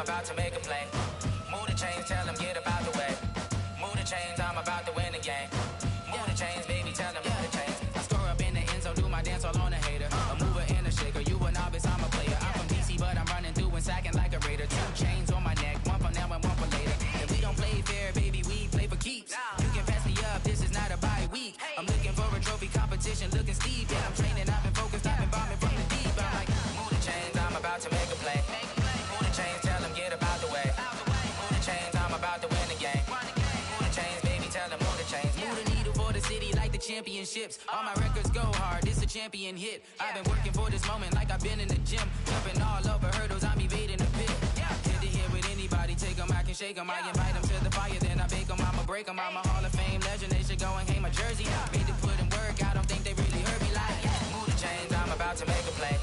about to make a play. Move the chains, tell them get about the way. Move the chains, I'm about to win the game. Move the chains, baby, tell them move the chains. I score up in the end zone, do my dance all on a hater. A mover and a shaker, you a novice, I'm a player. I'm from DC, but I'm running through and sacking like a raider. 2 chains on my neck, one for now and one for later. If we don't play fair, baby, we play for keeps. You can pass me up, this is not a bye week. I'm looking for a trophy competition, looking steep. Yeah, I'm training, I've been focused, I've been bombing from the deep. I'm like, move the chains, I'm about to make a play. Move the chains, tell them get about the way. Move the chains, I'm about to win the game. Move the chains, baby, tell them move the chains. Move the needle for the city like the championships. All my records go hard, this a champion hit. I've been working for this moment like I've been in the gym. Jumping all over hurdles, I'm evading the pit. Head to head with anybody, take them, I can shake them. I invite them to the fire, then I bake them, I'ma break them. I'm a Hall of Fame legend, they should go and hang my jersey. Made to put in work, I don't think they really heard me like, move the chains, I'm about to make a play.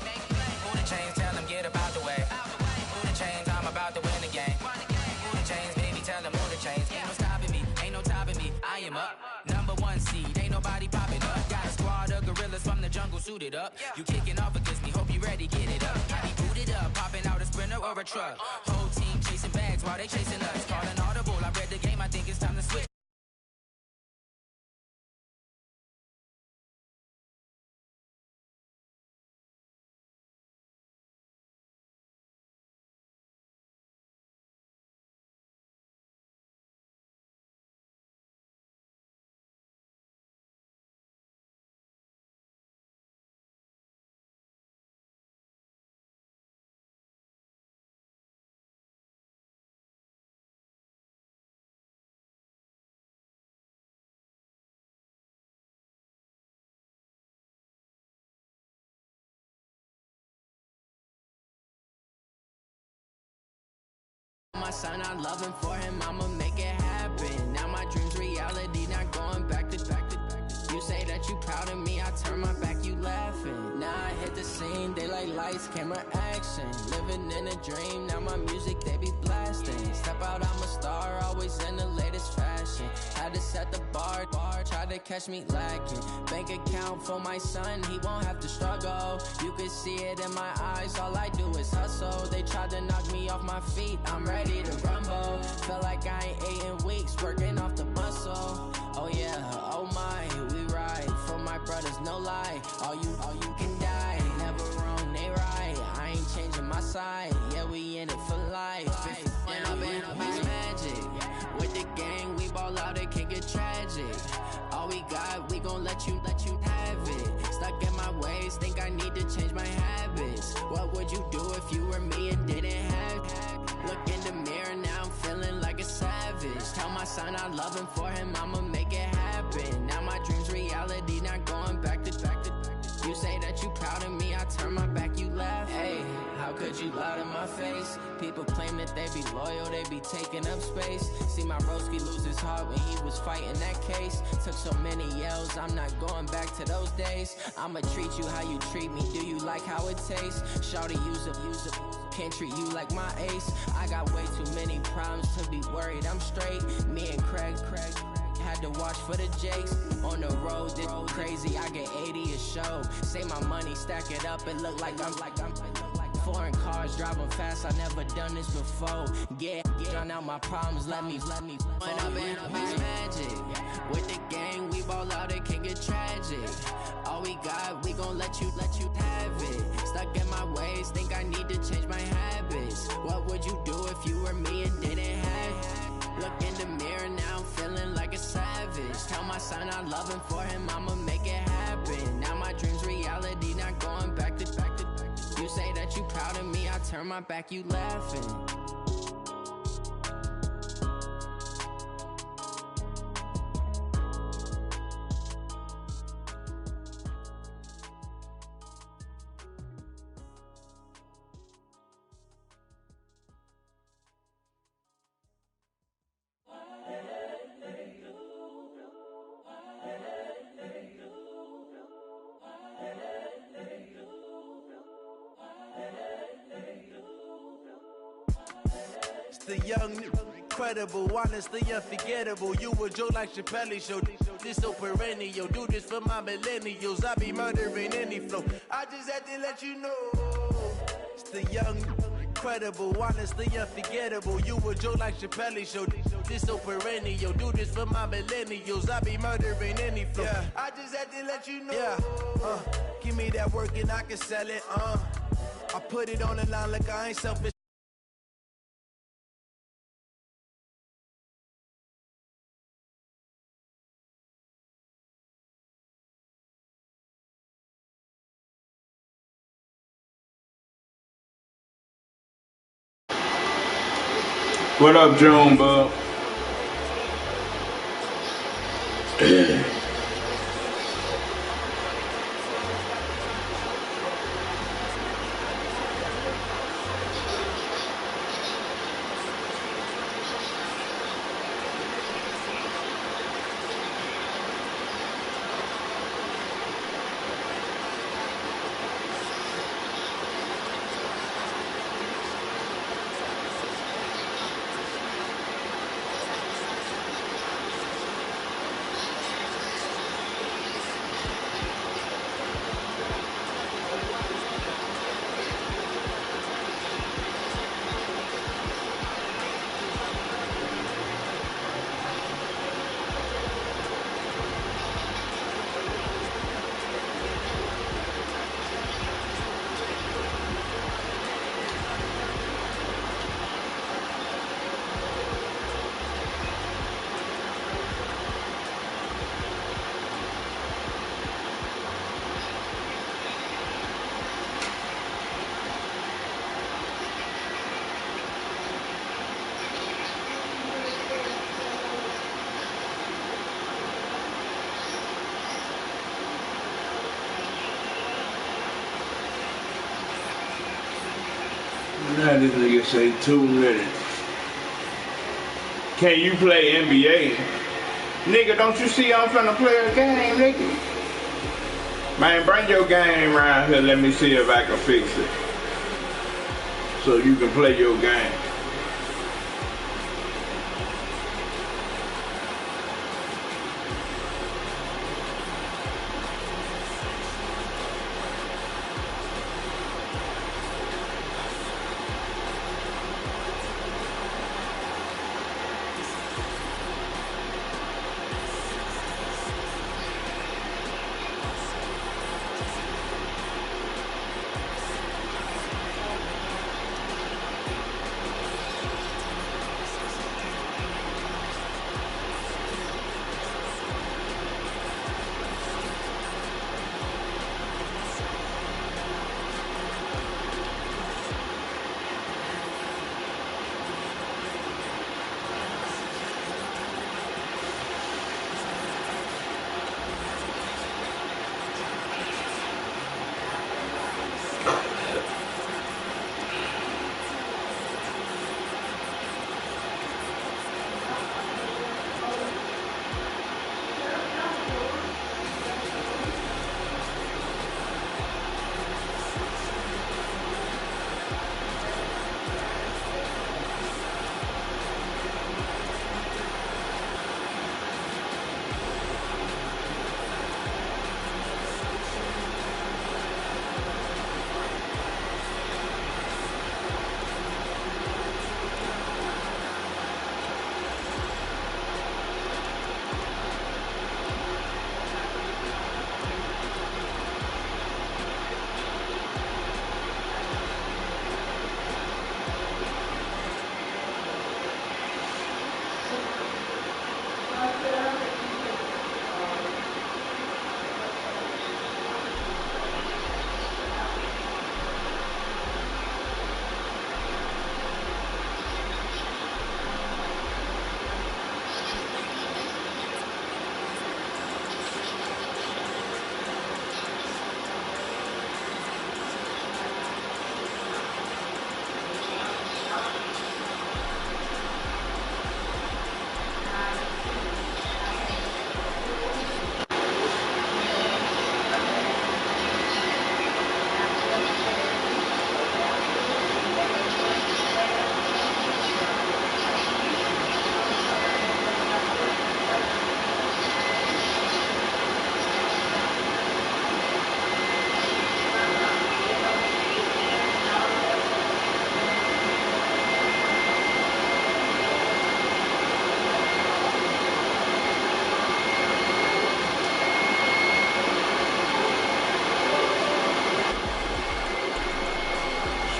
Move the chains, tell them get about the way. Move the chains, I'm about to win the game. Move the chains, baby, tell them move the chains. Ain't no stopping me, ain't no topping me, I am up. Number 1 seed, ain't nobody popping up. Got a squad of gorillas from the jungle suited up. You kicking off against me, hope you ready, get it up. I be booted up, popping out a sprinter or a truck. Whole team chasing bags while they chasing us. Calling audible, I read the game, I think it's time to switch. My son, I love him, for him, I'ma make it happen. Now my dream's reality, not going back to. You say that you proud of me, I turn my back, you laughing. Now I hit the scene, they like lights, camera, action. Living in a dream, now my music, they be blasting. Step out, I'm a star, always in the latest fashion. Had to set the bar, try to catch me lacking. Bank account for my son, he won't have to struggle. You can see it in my eyes, all I do is hustle. They tried to knock me off my feet, I'm ready to rumble. Felt like I ain't ate in weeks, working off the muscle. Oh yeah, oh my, we ride for my brothers, no lie. All you can die, never wrong, they right. I ain't changing my side, yeah, we in it for life. And I've been magic. With the gang, we ball out, it can get tragic. All we got, we gon' let you have it. Stuck in my ways, think I need to change my habits. What would you do if you were me and didn't have it? Look in the mirror, now I'm feeling like a savage. Tell my son I love him, for him, I'ma make it happen. Now my dream's reality, not going back to. You say that you proud of me, I turn my back, you laugh. Hey, how could you lie to my face? People claim that they be loyal, they be taking up space. See my broski lose his heart when he was fighting that case. Took so many yells, I'm not going back to those days. I'ma treat you how you treat me, do you like how it tastes? Shawty, use a can't treat you like my ace. I got way too many problems to be worried, I'm straight. Me and Craig had to watch for the Jakes. On the road, did crazy, I get 80 a show. Say my money, stack it up, it look like I'm foreign cars, driving fast, I never done this before. Yeah, drown out my problems, let me When I've been magic. With the gang, we ball out, it can get tragic. All we got, we gon' let you have it. Stuck in my ways, think I need to change my habits. What would you do if you were me and didn't have it? Look in the mirror, now I'm feeling like a savage. Tell my son I love him, for him, I'ma make it happen. Now my dream's reality, not going back to. You say that you proud of me, I turn my back, you laughing. The young, incredible, honestly unforgettable. You a joke like Chappelle Show. This so perennial. Do this for my millennials. I be murdering any flow. I just had to let you know. It's the young, incredible, honestly unforgettable. You a joke like Chappelle show. This so perennial. Do this for my millennials. I be murdering any flow. Yeah. I just had to let you know. Yeah. Give me that work and I can sell it. I put it on the line like I ain't selfish. What up, June, bub? Now this nigga say 2 minutes. Can you play NBA? Nigga, don't you see I'm finna play a game, nigga? Man, bring your game around here. Let me see if I can fix it. So you can play your game.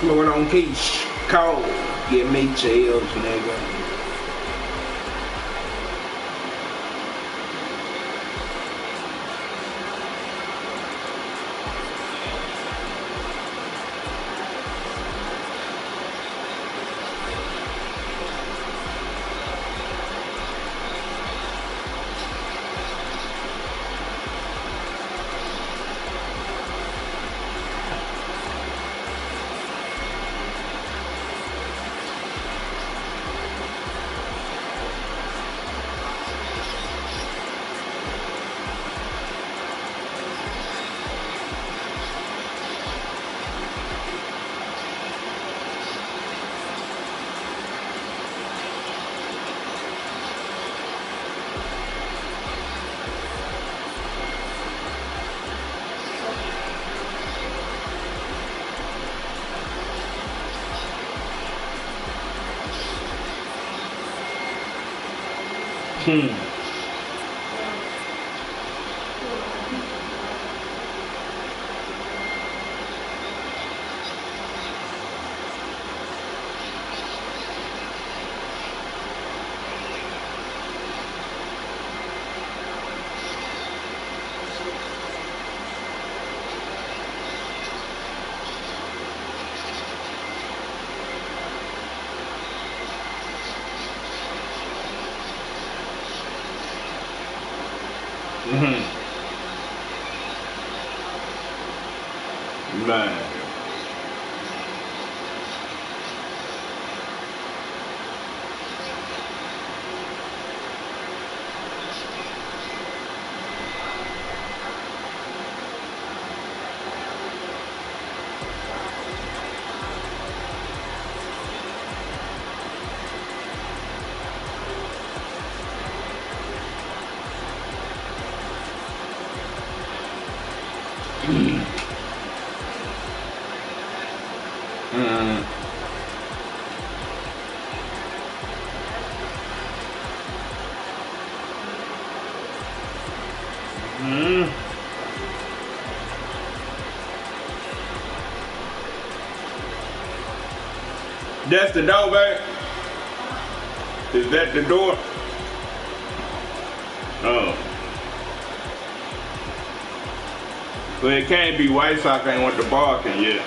Smoking on Keith. Cold. Get me chills, nigga. Man. That's the door, babe? Is that the door? Oh. Well, it can't be White Sox ain't want the barking yet.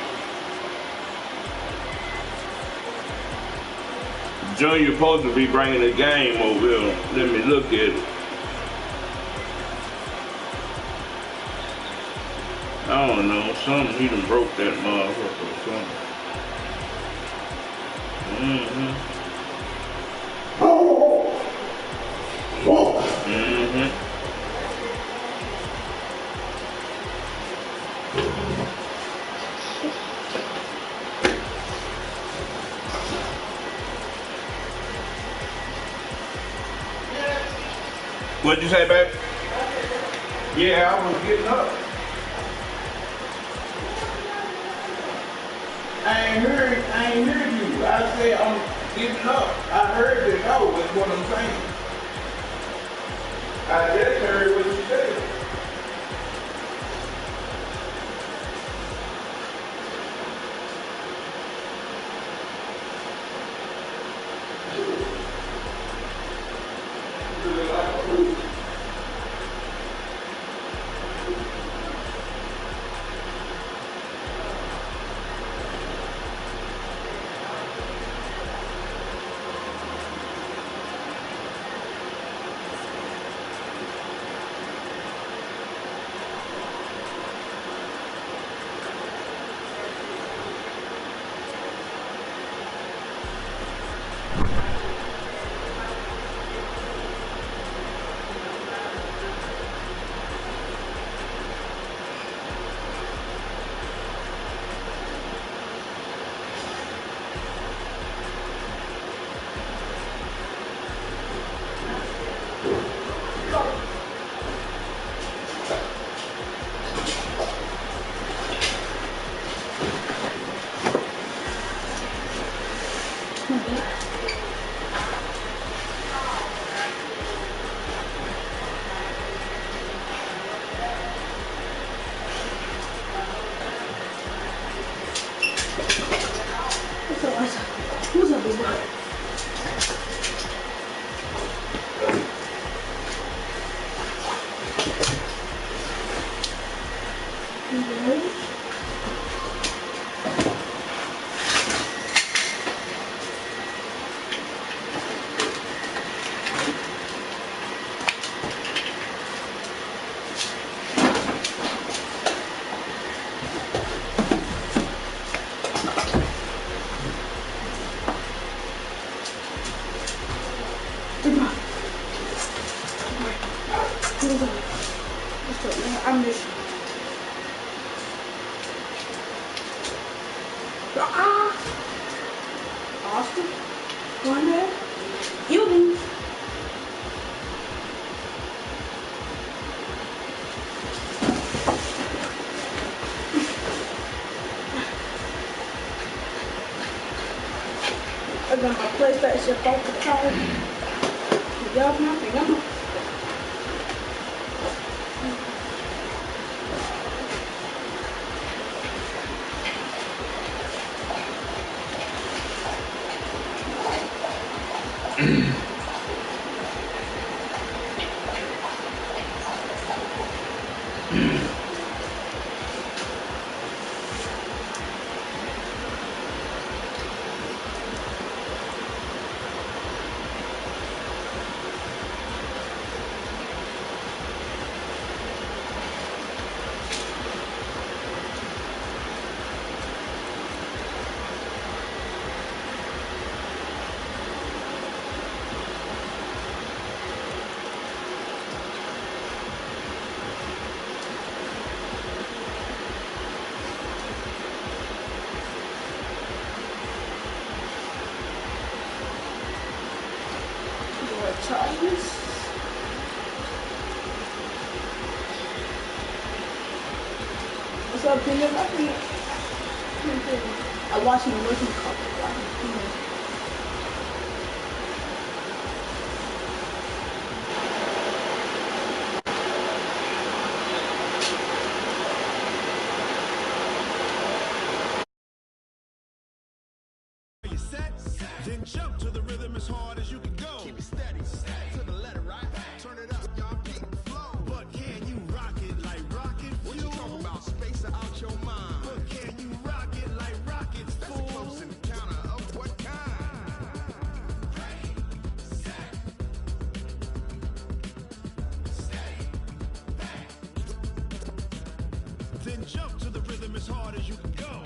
Junior supposed to be bringing the game over here. Let me look at it. I don't know, something, he done broke that motherfucker or something. What'd you say, babe? Yeah, I was getting up. I ain't heard you. I said I'm getting up. I heard the no, that's what I'm saying. I just heard what you said. Austin, go ahead. Yielding. I got my PlayStation off the charge. Y'all nothing. Charges. What's up, Peter? I watched him working couple. Then jump to the rhythm as hard as you can go. Keep it steady, to the letter, right? Turn it up, y'all keep the flow. But can you rock it like rocket fuel? What you talking about? Space out your mind. But can you rock it like rockets? That's a close encounter of what kind? Ready, set, steady, back. Then jump to the rhythm as hard as you can go.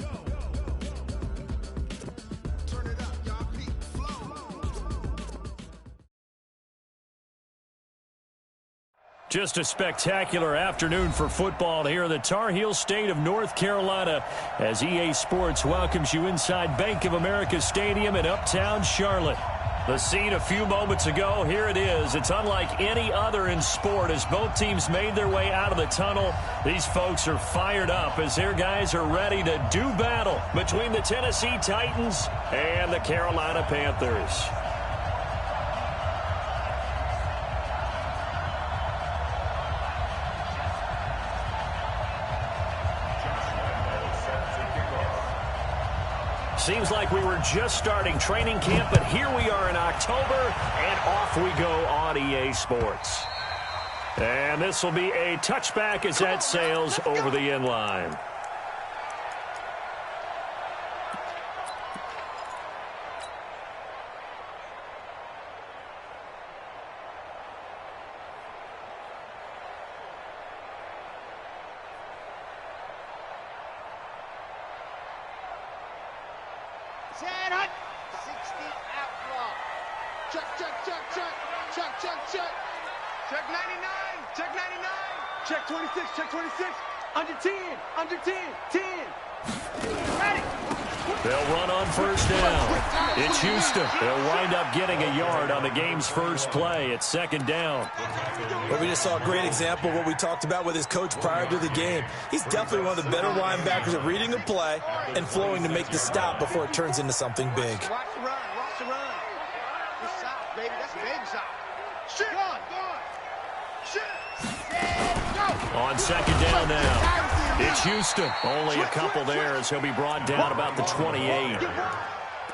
Just a spectacular afternoon for football here in the Tar Heel state of North Carolina as EA Sports welcomes you inside Bank of America Stadium in Uptown Charlotte. The scene a few moments ago, here it is. It's unlike any other in sport as both teams made their way out of the tunnel. These folks are fired up as their guys are ready to do battle between the Tennessee Titans and the Carolina Panthers. Seems like we were just starting training camp, but here we are in October, and off we go on EA Sports. And this will be a touchback as that sails over the end line. Check 99, check 99. Check 26, check 26. Under 10, under 10, 10. Ready. They'll run on first down. It's Houston. They'll wind up getting a yard on the game's first play. It's second down. Well, we just saw a great example of what we talked about with his coach prior to the game. He's definitely one of the better linebackers at reading a play and flowing to make the stop before it turns into something big. Watch the run, watch the run. Good stop, baby. That's a big stop. Shoot. Go on. On second down now, it's Houston. Only a couple there as he'll be brought down about the 28.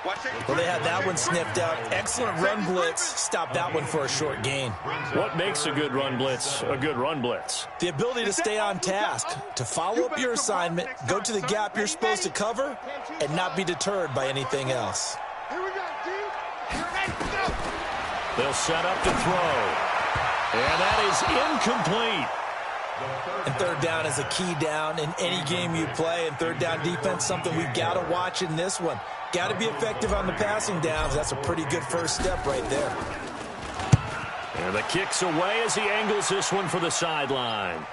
Well, they had that one sniffed out. Excellent run blitz. Stop that one for a short gain. What makes a good run blitz a good run blitz? The ability to stay on task, to follow up your assignment, go to the gap you're supposed to cover, and not be deterred by anything else. They'll set up to throw. And that is incomplete. And third down is a key down in any game you play. And third down defense, something we've got to watch in this one. Got to be effective on the passing downs. That's a pretty good first step right there. And the kick's away as he angles this one for the sideline.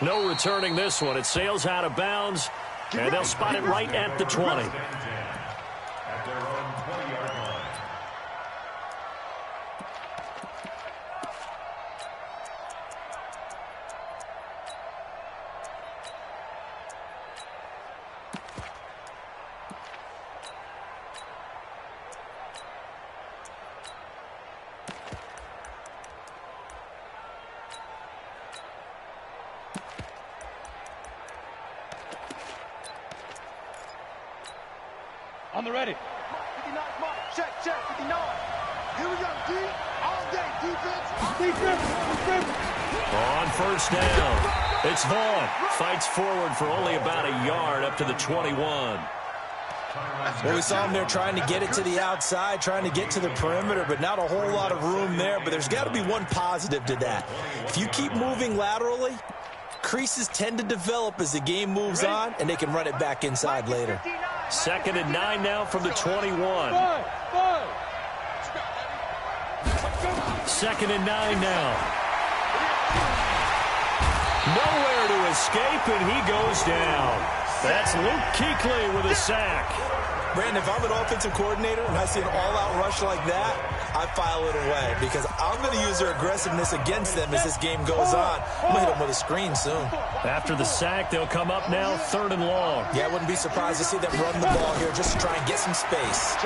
No returning this one. It sails out of bounds, and they'll spot it right at the 20. On the ready. 59, mark. Check, 59. Here we go, D. All day, defense. On first down, it's Vaughn. Fights forward for only about a yard up to the 21. Well, we saw him there trying to get it to the outside, trying to get to the perimeter, but not a whole lot of room there. But there's got to be one positive to that. If you keep moving laterally, creases tend to develop as the game moves on, and they can run it back inside later. 2nd and 9 now from the 21. 2nd and 9 now. Nowhere to escape, and he goes down. That's Luke Kuechly with a sack. Brandon, if I'm an offensive coordinator and I see an all-out rush like that, I file it away because I'm going to use their aggressiveness against them as this game goes on. I'm going to hit them with a screen soon. After the sack, they'll come up now 3rd and long. Yeah, I wouldn't be surprised to see them run the ball here just to try and get some space.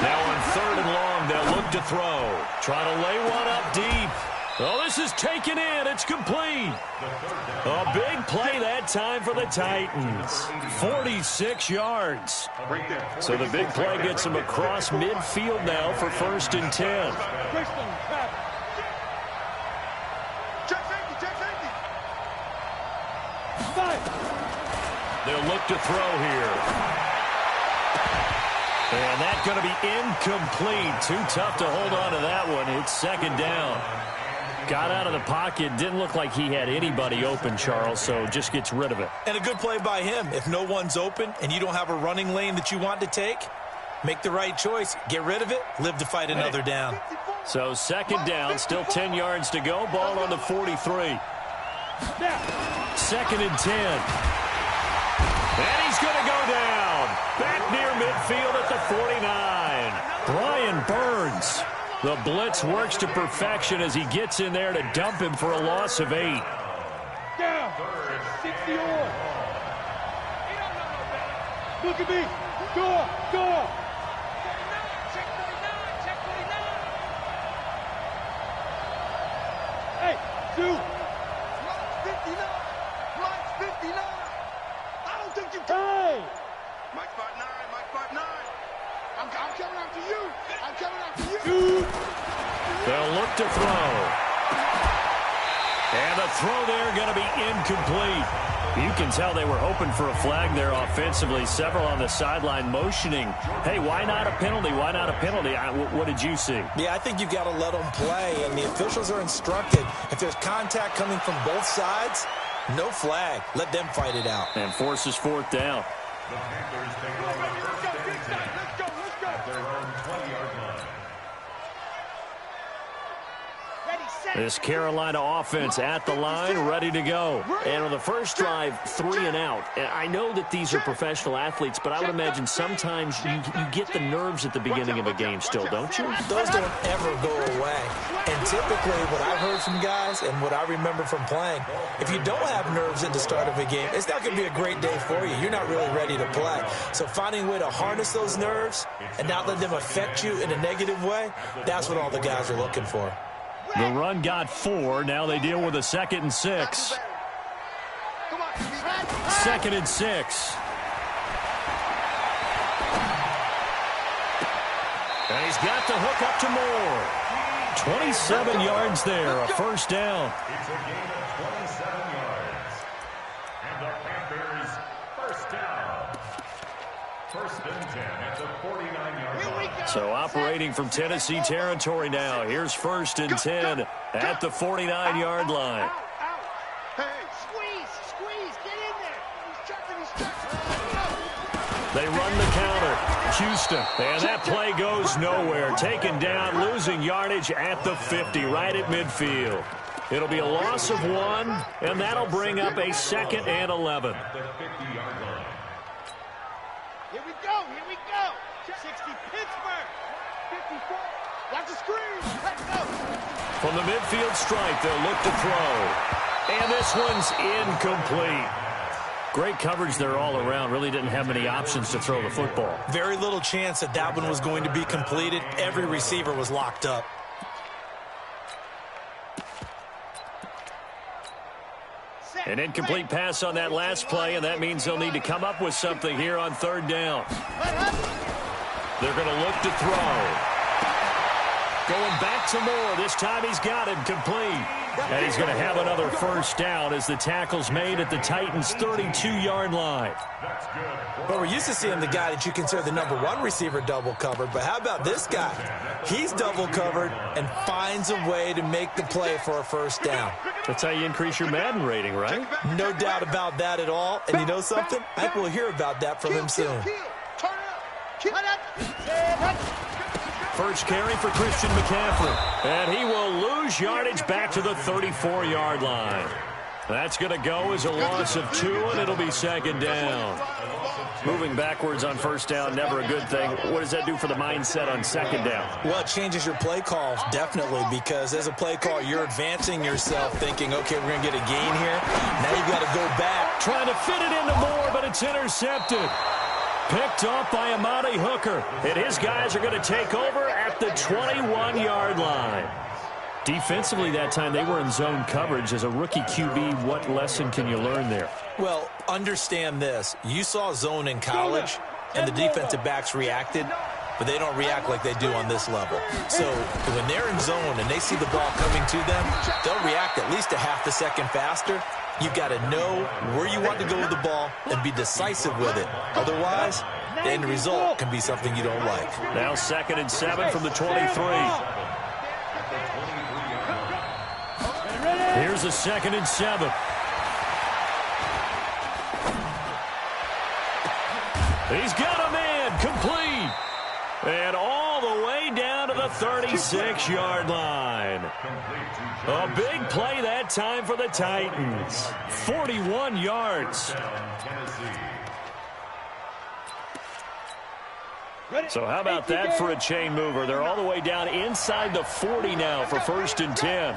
Now on 3rd and long, they'll look to throw. Try to lay one up deep. Oh, this is taken in. It's complete. A big play that time for the Titans. 46 yards. So the big play gets them across midfield now for 1st and 10. They'll look to throw here. And that's going to be incomplete. Too tough to hold on to that one. It's 2nd down. Got out of the pocket. Didn't look like he had anybody open, Charles, so just gets rid of it. And a good play by him. If no one's open and you don't have a running lane that you want to take, make the right choice. Get rid of it. Live to fight another down. So 2nd down, still 10 yards to go. Ball on the 43. 2nd and 10. And he's going to go down. Back near midfield at the 49. Brian Burns. The blitz works to perfection as he gets in there to dump him for a loss of 8. Down. 60 on. Look at me. Go. Check 49. Hey, Sue. Mike's 59. I don't think you can. Hey. Mike's part 9. I'm coming after you. They'll look to throw. And the throw there going to be incomplete. You can tell they were hoping for a flag there offensively. Several on the sideline motioning. Hey, why not a penalty? Why not a penalty? What did you see? Yeah, I think you've got to let them play, and the officials are instructed. If there's contact coming from both sides, no flag. Let them fight it out. And forces 4th down. This Carolina offense at the line, ready to go. And on the first drive, 3 and out. And I know that these are professional athletes, but I would imagine sometimes you get the nerves at the beginning of a game still, don't you? Those don't ever go away. And typically what I've heard from guys and what I remember from playing, if you don't have nerves at the start of a game, it's not going to be a great day for you. You're not really ready to play. So finding a way to harness those nerves and not let them affect you in a negative way, that's what all the guys are looking for. The run got 4. Now they deal with a 2nd and 6. 2nd and 6. And he's got the hook up to Moore. 27 yards there, a first down. It's a gain of 27 yards. And the Panthers, first down. First and 10 at the 49-yard line. So operating from Tennessee territory now. Here's first and 10 at the 49-yard line. They run the counter. Houston. And that play goes nowhere. Taken down, losing yardage at the 50, right at midfield. It'll be a loss of 1, and that'll bring up a 2nd and 11. At the 50-yard line. Here we go. 60 Pittsburgh. 54. Watch the screen. Let's go. From the midfield stripe, they'll look to throw. And this one's incomplete. Great coverage there all around. Really didn't have many options to throw the football. Very little chance that that one was going to be completed. Every receiver was locked up. An incomplete pass on that last play, and that means they'll need to come up with something here on 3rd down. They're going to look to throw. Going back to Moore. This time he's got him complete. And he's going to have another first down as the tackle's made at the Titans' 32-yard line. But we're used to seeing the guy that you consider the #1 receiver double covered. But how about this guy? He's double covered and finds a way to make the play for a first down. That's how you increase your Madden rating, right? No doubt about that at all. And you know something? I think we'll hear about that from him soon. First carry for Christian McCaffrey. And he will lose yardage back to the 34-yard line. That's going to go as a loss of 2, and it'll be 2nd down. Moving backwards on first down, never a good thing. What does that do for the mindset on 2nd down? Well, it changes your play call, definitely, because as a play call, you're advancing yourself thinking, okay, we're going to get a gain here. Now you've got to go back. Trying to fit it into Moore, but it's intercepted. Picked off by Amani Hooker. And his guys are going to take over at the 21-yard line. Defensively that time, they were in zone coverage. As a rookie QB, what lesson can you learn there? Well, understand this. You saw zone in college, and the defensive backs reacted, but they don't react like they do on this level. So when they're in zone and they see the ball coming to them, they'll react at least a half a second faster. You've got to know where you want to go with the ball and be decisive with it. Otherwise, the end result can be something you don't like. Now 2nd and 7 from the 23. Here's a 2nd and 7. He's got a man complete. And all the way down to the 36-yard line. A big play that time for the Titans. 41 yards. So how about that for a chain mover? They're all the way down inside the 40 now for 1st and 10.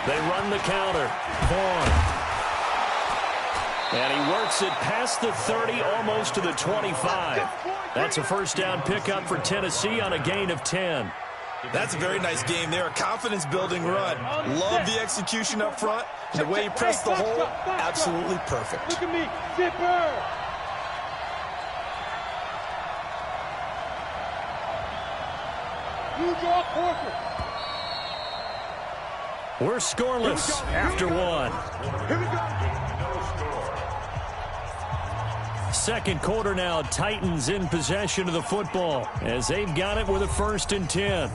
They run the counter. Vaughn. And he works it past the 30, almost to the 25. That's a first down pickup for Tennessee on a gain of 10. That's a very nice game there. A confidence-building run. Love the execution up front. And the way he pressed the hole, absolutely perfect. Look at me, zipper. You draw Corker. We're scoreless after 1. Here we go. 2nd quarter now, Titans in possession of the football as they've got it with a 1st and 10.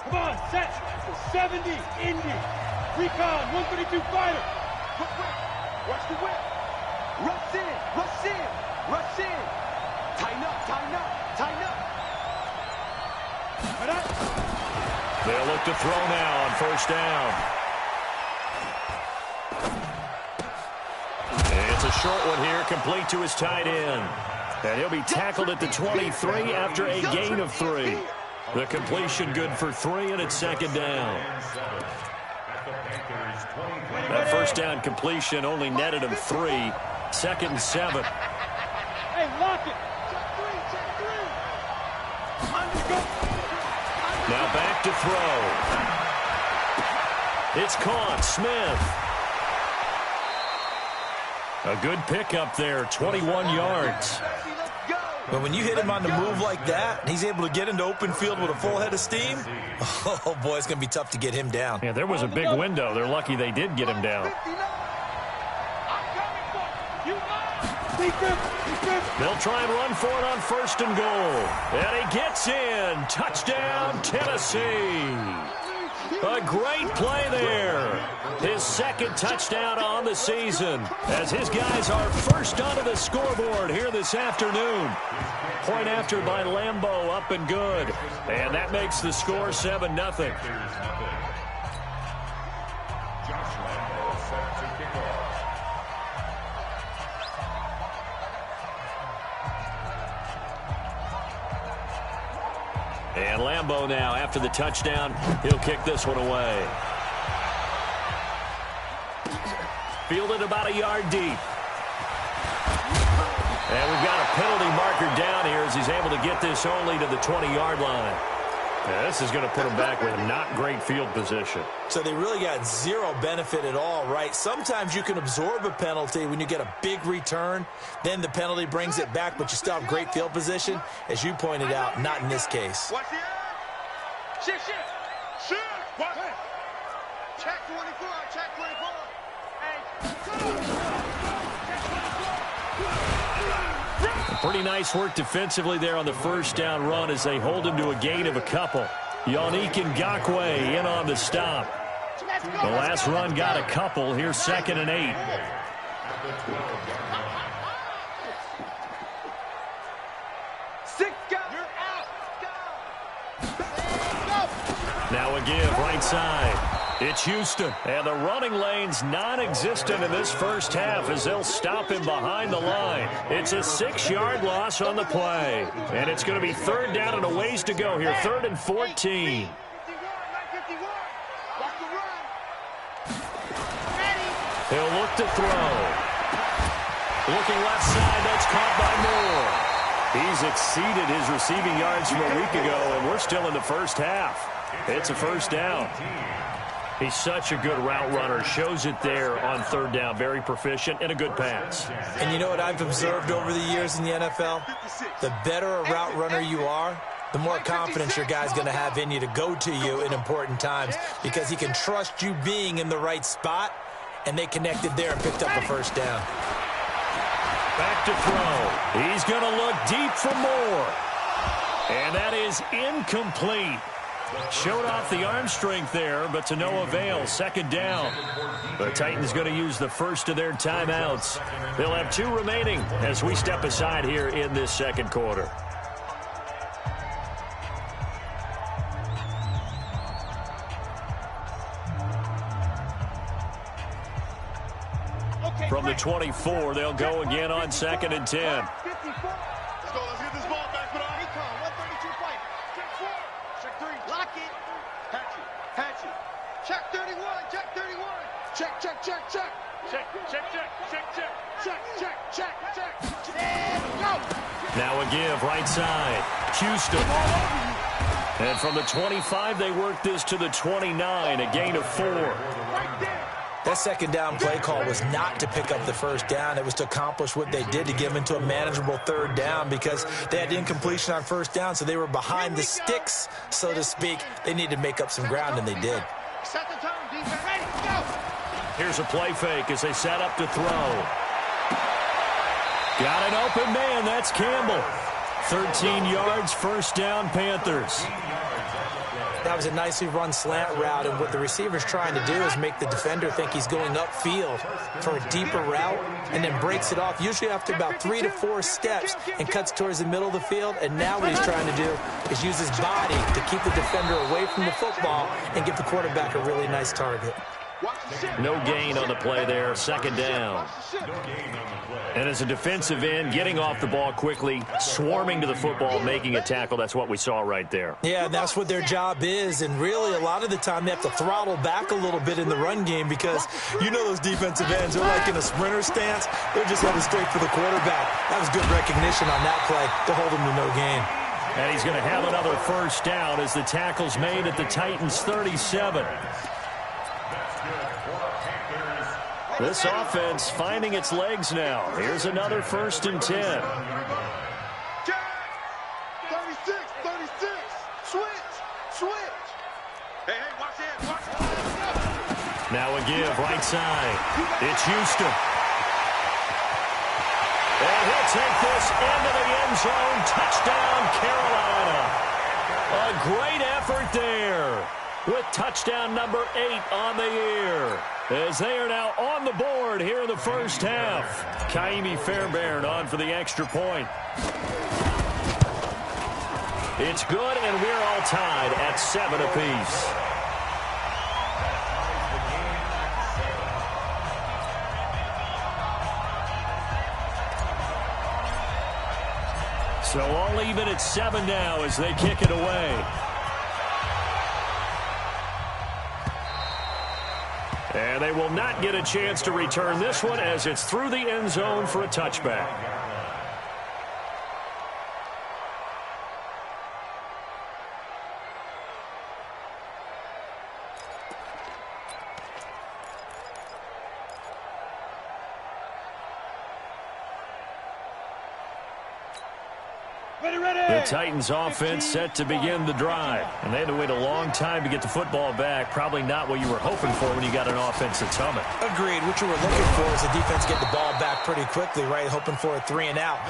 Come on, set. 70, Indy. Recon, 132 fighter. Watch the whip. Rush in, rush in, rush in. Tighten up, tighten up, tighten up. They'll look to throw now on 1st down. And it's a short one here, complete to his tight end. And he'll be tackled at the 23 after a gain of 3. The completion good for 3, and it's 2nd down. That first down completion only netted him 3. 2nd and 7. Hey, lock it. Check three. Now back to throw. It's caught. Smith. A good pickup there, 21 yards. But when you hit him on the move like that, and he's able to get into open field with a full head of steam, oh, boy, it's going to be tough to get him down. Yeah, there was a big window. They're lucky they did get him down. They'll try and run for it on 1st and goal. And he gets in. Touchdown, Tennessee. A great play there. His 2nd touchdown on the season as his guys are first onto the scoreboard here this afternoon. Point after by Lambeau, up and good. And that makes the score 7-0. Josh Lambeau set to kick off. And Lambeau now, after the touchdown, he'll kick this one away. Fielded about a yard deep. And we've got a penalty marker down here as he's able to get this only to the 20-yard line. Yeah, this is going to put him back with not great field position. So they really got zero benefit at all, right? Sometimes you can absorb a penalty when you get a big return. Then the penalty brings it back, but you still have great field position. As you pointed out, not in this case. Watch the Shoot. Watch it. Check 24. Check 24. Pretty nice work defensively there on the first down run as they hold him to a gain of a couple. Yannick Ngakoue in on the stop. The last run got a couple. Here's 2nd and 8. Now a give right side. It's Houston, and the running lane's non-existent in this first half as they'll stop him behind the line. It's a 6-yard loss on the play, and it's going to be 3rd down and a ways to go here, 3rd and 14. He'll look to throw. Looking left side, that's caught by Moore. He's exceeded his receiving yards from a week ago, and we're still in the first half. It's a first down. He's such a good route runner. Shows it there on 3rd down. Very proficient and a good pass. And you know what I've observed over the years in the NFL? The better a route runner you are, the more confidence your guy's going to have in you to go to you in important times because he can trust you being in the right spot, and they connected there and picked up the first down. Back to throw. He's going to look deep for Moore. And that is incomplete. Showed off the arm strength there, but to no avail. 2nd down. The Titans going to use the first of their timeouts. They'll have 2 remaining as we step aside here in this 2nd quarter. From the 24, they'll go again on 2nd and 10. Let's go. Let's get this ball back. Put on. 132 fight. Check 4. Check 3. Lock it. Hatch it. Check 31. Check 31. Check. And go. Now a give right side. Houston. And from the 25, they work this to the 29, a gain of 4. Right there. That 2nd down play call was not to pick up the first down. It was to accomplish what they did to get them into a manageable 3rd down because they had incompletion on 1st down, so they were behind the sticks, so to speak. They needed to make up some ground, and they did. Set the tone. Defense ready. Go. Here's a play fake as they set up to throw. Got an open man. That's Campbell. 13 yards, 1st down, Panthers. That was a nicely run slant route, and what the receiver's trying to do is make the defender think he's going upfield for a deeper route and then breaks it off, usually after about 3 to 4 steps, and cuts towards the middle of the field. And now what he's trying to do is use his body to keep the defender away from the football and give the quarterback a really nice target. Watch No gain on the play there, second down. And as a defensive end, getting off the ball quickly, swarming to the football, making a tackle, that's what we saw right there. Yeah, and that's what their job is, and really a lot of the time they have to throttle back a little bit in the run game because you know those defensive ends, they're like in a sprinter stance. They're just headed straight for the quarterback. That was good recognition on that play to hold him to no gain. And he's going to have another first down as the tackle's made at the Titans' 37. This offense finding its legs now. Here's another 1st and 10. 36, 36. Switch. Hey, watch it. Now a give, right side. It's Houston. And he'll take this into the end zone. Touchdown, Carolina. A great effort there with touchdown number 8 on the year, as they are now on the board here in the first half. Kaimi Fairbairn on for the extra point. It's good, and we're all tied at 7 apiece. So all even at 7 now as they kick it away. And they will not get a chance to return this one as it's through the end zone for a touchback. The Titans offense set to begin the drive. And they had to wait a long time to get the football back. Probably not what you were hoping for when you got an offense that's humming. Agreed. What you were looking for is the defense get the ball back pretty quickly, right? Hoping for a 3 and out.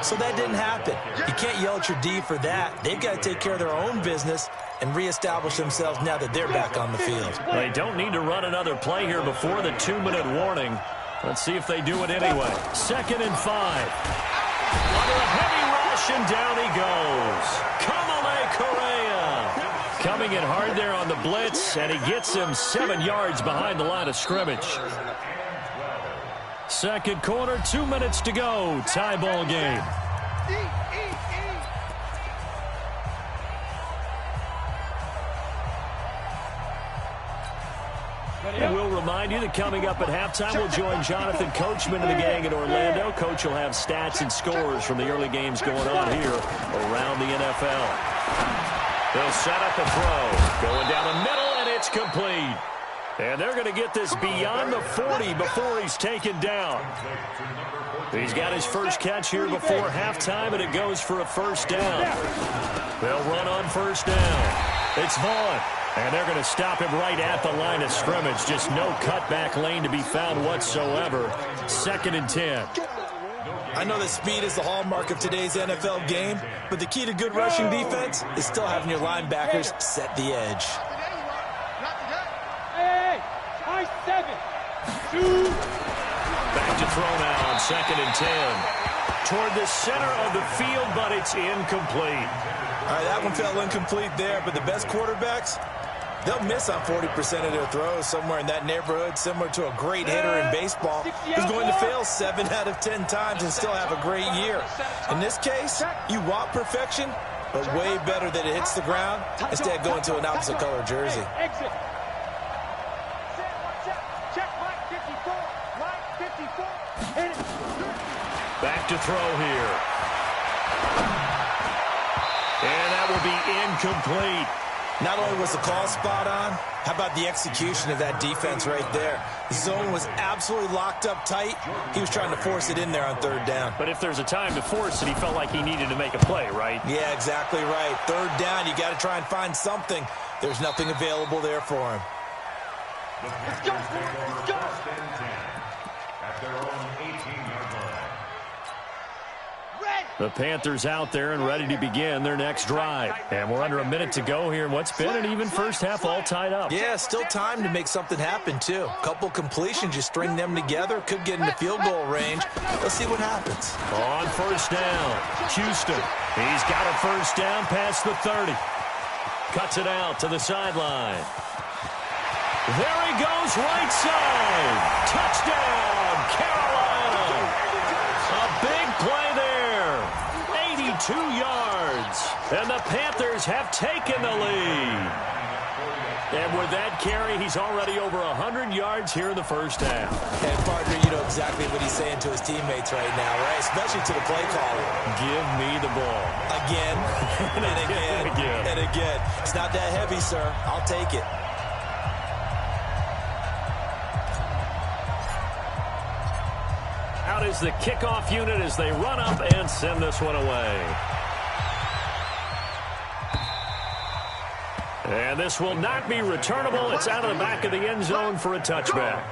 So that didn't happen. You can't yell at your D for that. They've got to take care of their own business and reestablish themselves now that they're back on the field. They don't need to run another play here before the 2-minute warning. Let's see if they do it anyway. 2nd and 5. Under a heavy rush, and down he goes. Kamale Correa coming in hard there on the blitz, and he gets him 7 yards behind the line of scrimmage. Second quarter, 2 minutes to go. Tie ball game. And we'll remind you that coming up at halftime, we'll join Jonathan Coachman and the gang in Orlando. Coach will have stats and scores from the early games going on here around the NFL. They'll set up a throw. Going down the middle, and it's complete. And they're going to get this beyond the 40 before he's taken down. He's got his first catch here before halftime, and it goes for a first down. They'll run on first down. It's Vaughn. And they're going to stop him right at the line of scrimmage. Just no cutback lane to be found whatsoever. 2nd and 10. I know that speed is the hallmark of today's NFL game, but the key to good rushing defense is still having your linebackers set the edge. Hey, high 7. 2. Back to throw now on 2nd and 10. Toward the center of the field, but it's incomplete. All right, that one fell incomplete there, but the best quarterbacks, they'll miss on 40% of their throws, somewhere in that neighborhood, similar to a great hitter in baseball who's going to fail 7 out of 10 times and still have a great year. In this case, you want perfection, but way better that it hits the ground instead of going to an opposite color jersey. Exit. Check line 54. Line 54. Hit it. Back to throw here. And that will be incomplete. Not only was the call spot on, how about the execution of that defense right there? The zone was absolutely locked up tight. He was trying to force it in there on 3rd down. But if there's a time to force it, he felt like he needed to make a play, right? Yeah, exactly right. 3rd down, you got to try and find something. There's nothing available there for him. Let's go. Let's go. At their own 18-yard line. The Panthers out there and ready to begin their next drive. And we're under a minute to go here in what's been an even first half, all tied up. Yeah, still time to make something happen, too. Couple completions, you string them together, could get into field goal range. Let's see what happens. On first down, Houston. He's got a first down past the 30. Cuts it out to the sideline. There he goes, right side. Touchdown, Carolina. A big play there. 82 yards. And the Panthers have taken the lead. And with that carry, he's already over 100 yards here in the first half. And, partner, you know exactly what he's saying to his teammates right now, right? Especially to the play caller. Give me the ball. Again, and again, and again. It's not that heavy, sir. I'll take it. Out is the kickoff unit as they run up and send this one away. And this will not be returnable. It's out of the back of the end zone for a touchback.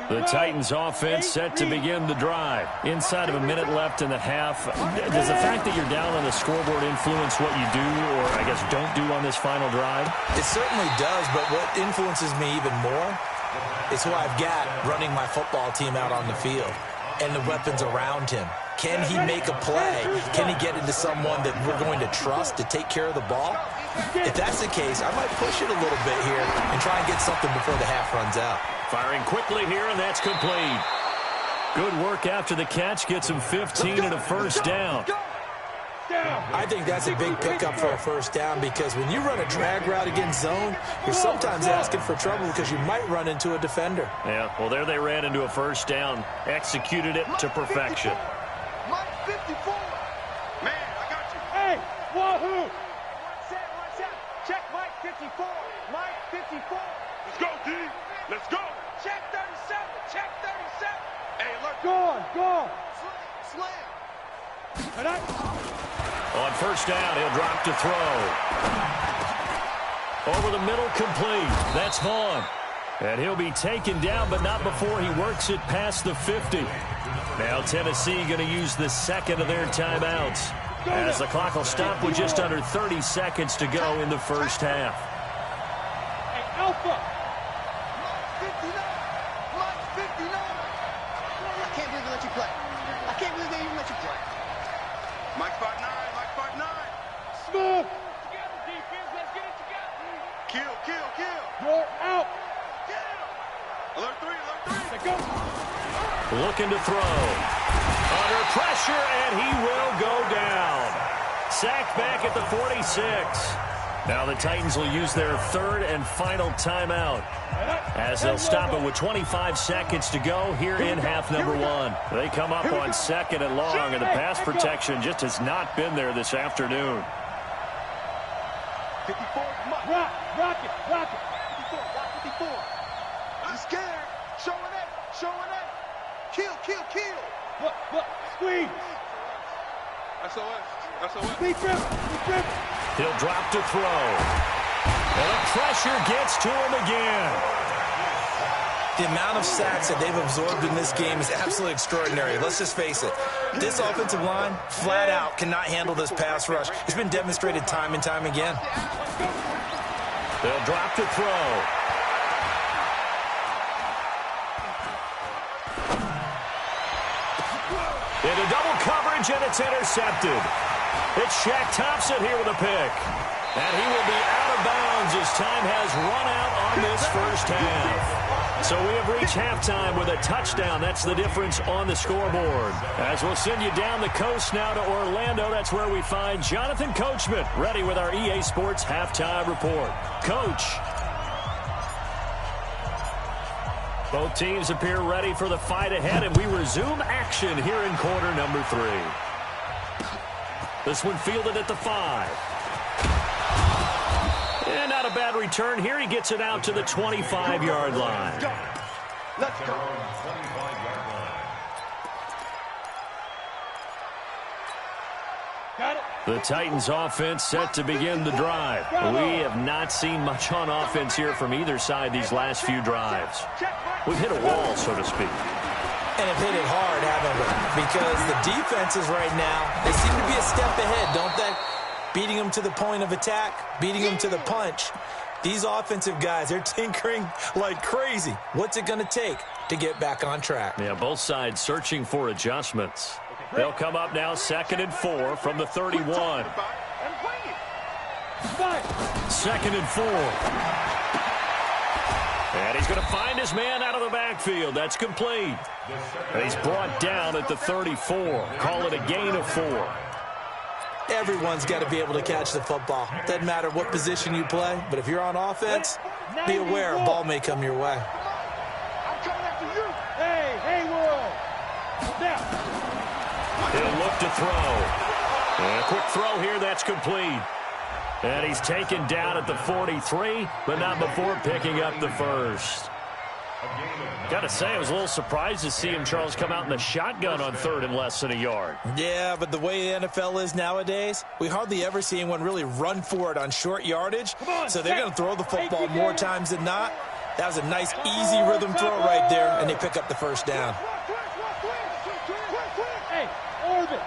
The Titans offense set to begin the drive. Inside of a minute left in the half. Does the fact that you're down on the scoreboard influence what you do or, I guess, don't do on this final drive? It certainly does, but what influences me even more is who I've got running my football team out on the field and the weapons around him. Can he make a play? Can he get into someone that we're going to trust to take care of the ball? If that's the case, I might push it a little bit here and try and get something before the half runs out. Firing quickly here, and that's complete. Good work after the catch. Gets him 15 and a first down. I think that's a big pickup for a first down because when you run a drag route against zone, you're sometimes asking for trouble because you might run into a defender. Yeah, well, there they ran into a first down. Executed it to perfection. Mike 54. Man, I got you. Hey, wahoo. Watch out. Check Mike 54. Mike 54. Let's go, D. Let's go. Check 37. Check 37. Hey, look. Go on. Slam. On first down, he'll drop to throw. Over the middle, complete. That's Vaughn. And he'll be taken down, but not before he works it past the 50. Now Tennessee going to use the second of their timeouts, as the clock will stop with just under 30 seconds to go in the first half. Hey, Alpha. Mike 59. Mike 59. I can't believe they let you play. I can't believe they even let you play. Mike 5'9", Mike 5'9". Smooth. Together, defense. Let's get it together. Kill. You're out. Kill. Alert 3. Let's go. Looking to throw. Under pressure, and he will go down. Sacked back at the 46. Now the Titans will use their third and final timeout, as they'll stop it with 25 seconds to go here in half number one. They come up on second and long, and the pass protection just has not been there this afternoon. 54, rock it. 54. I'm scared. Showing it. Kill. Look. Squeeze. SOS. Be driven. He'll drop to throw. And the pressure gets to him again. The amount of sacks that they've absorbed in this game is absolutely extraordinary. Let's just face it. This offensive line, flat out, cannot handle this pass rush. It's been demonstrated time and time again. They'll drop to throw. Into double coverage, and it's intercepted. It's Shaq Thompson here with a pick. And he will be out of bounds as time has run out on this first half. So we have reached halftime with a touchdown. That's the difference on the scoreboard. As we'll send you down the coast now to Orlando, that's where we find Jonathan Coachman, ready with our EA Sports halftime report. Coach. Both teams appear ready for the fight ahead, and we resume action here in quarter number 3. This one fielded at the 5. And not a bad return here. He gets it out to the 25-yard line. Let's go. Got it. The Titans offense set to begin the drive. We have not seen much on offense here from either side these last few drives. We've hit a wall, so to speak. And have hit it hard, haven't we? Because the defenses right now, they seem to be a step ahead, don't they? Beating them to the point of attack, beating them to the punch. These offensive guys, they're tinkering like crazy. What's it going to take to get back on track? Yeah, both sides searching for adjustments. They'll come up now 2nd and 4 from the 31. 2nd and 4. And he's going to find his man out of the backfield. That's complete. And he's brought down at the 34. Call it a gain of 4. Everyone's got to be able to catch the football. Doesn't matter what position you play, but if you're on offense, be aware a ball may come your way. I'm coming after you. Hey, world. Now. He'll look to throw. And a quick throw here, that's complete. And he's taken down at the 43, but not before picking up the first. Got to say, I was a little surprised to see him, Charles, come out in the shotgun on 3rd and less than a yard. Yeah, but the way the NFL is nowadays, we hardly ever see anyone really run for it on short yardage. So they're going to throw the football more times than not. That was a nice, easy rhythm throw right there, and they pick up the first down. Hey, orbit.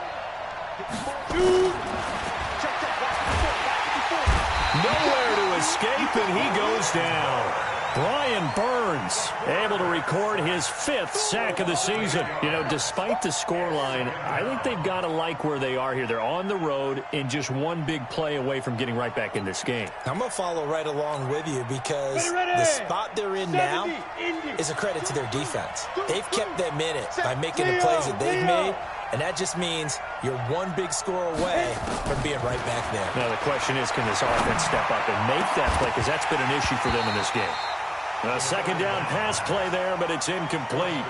Nowhere to escape, and he goes down. Brian Burns able to record his 5th sack of the season. You know, despite the scoreline, I think they've got to like where they are here. They're on the road and just one big play away from getting right back in this game. I'm going to follow right along with you because the spot they're in now is a credit to their defense. They've kept them in it by making the plays that they've made, and that just means you're one big score away from being right back there. Now, the question is, can this offense step up and make that play? Because that's been an issue for them in this game. A 2nd down pass play there, but it's incomplete.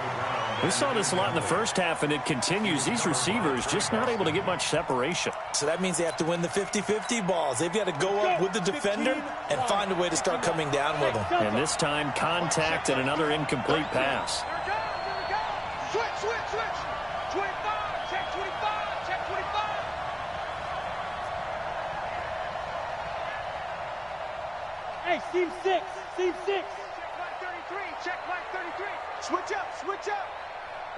We saw this a lot in the first half, and it continues. These receivers just not able to get much separation. So that means they have to win the 50-50 balls. They've got to go up with the defender and find a way to start coming down with them. And this time, contact and another incomplete pass. Switch. 25, check 25, check 25. Hey, seam 6. Check mark 33. Switch up.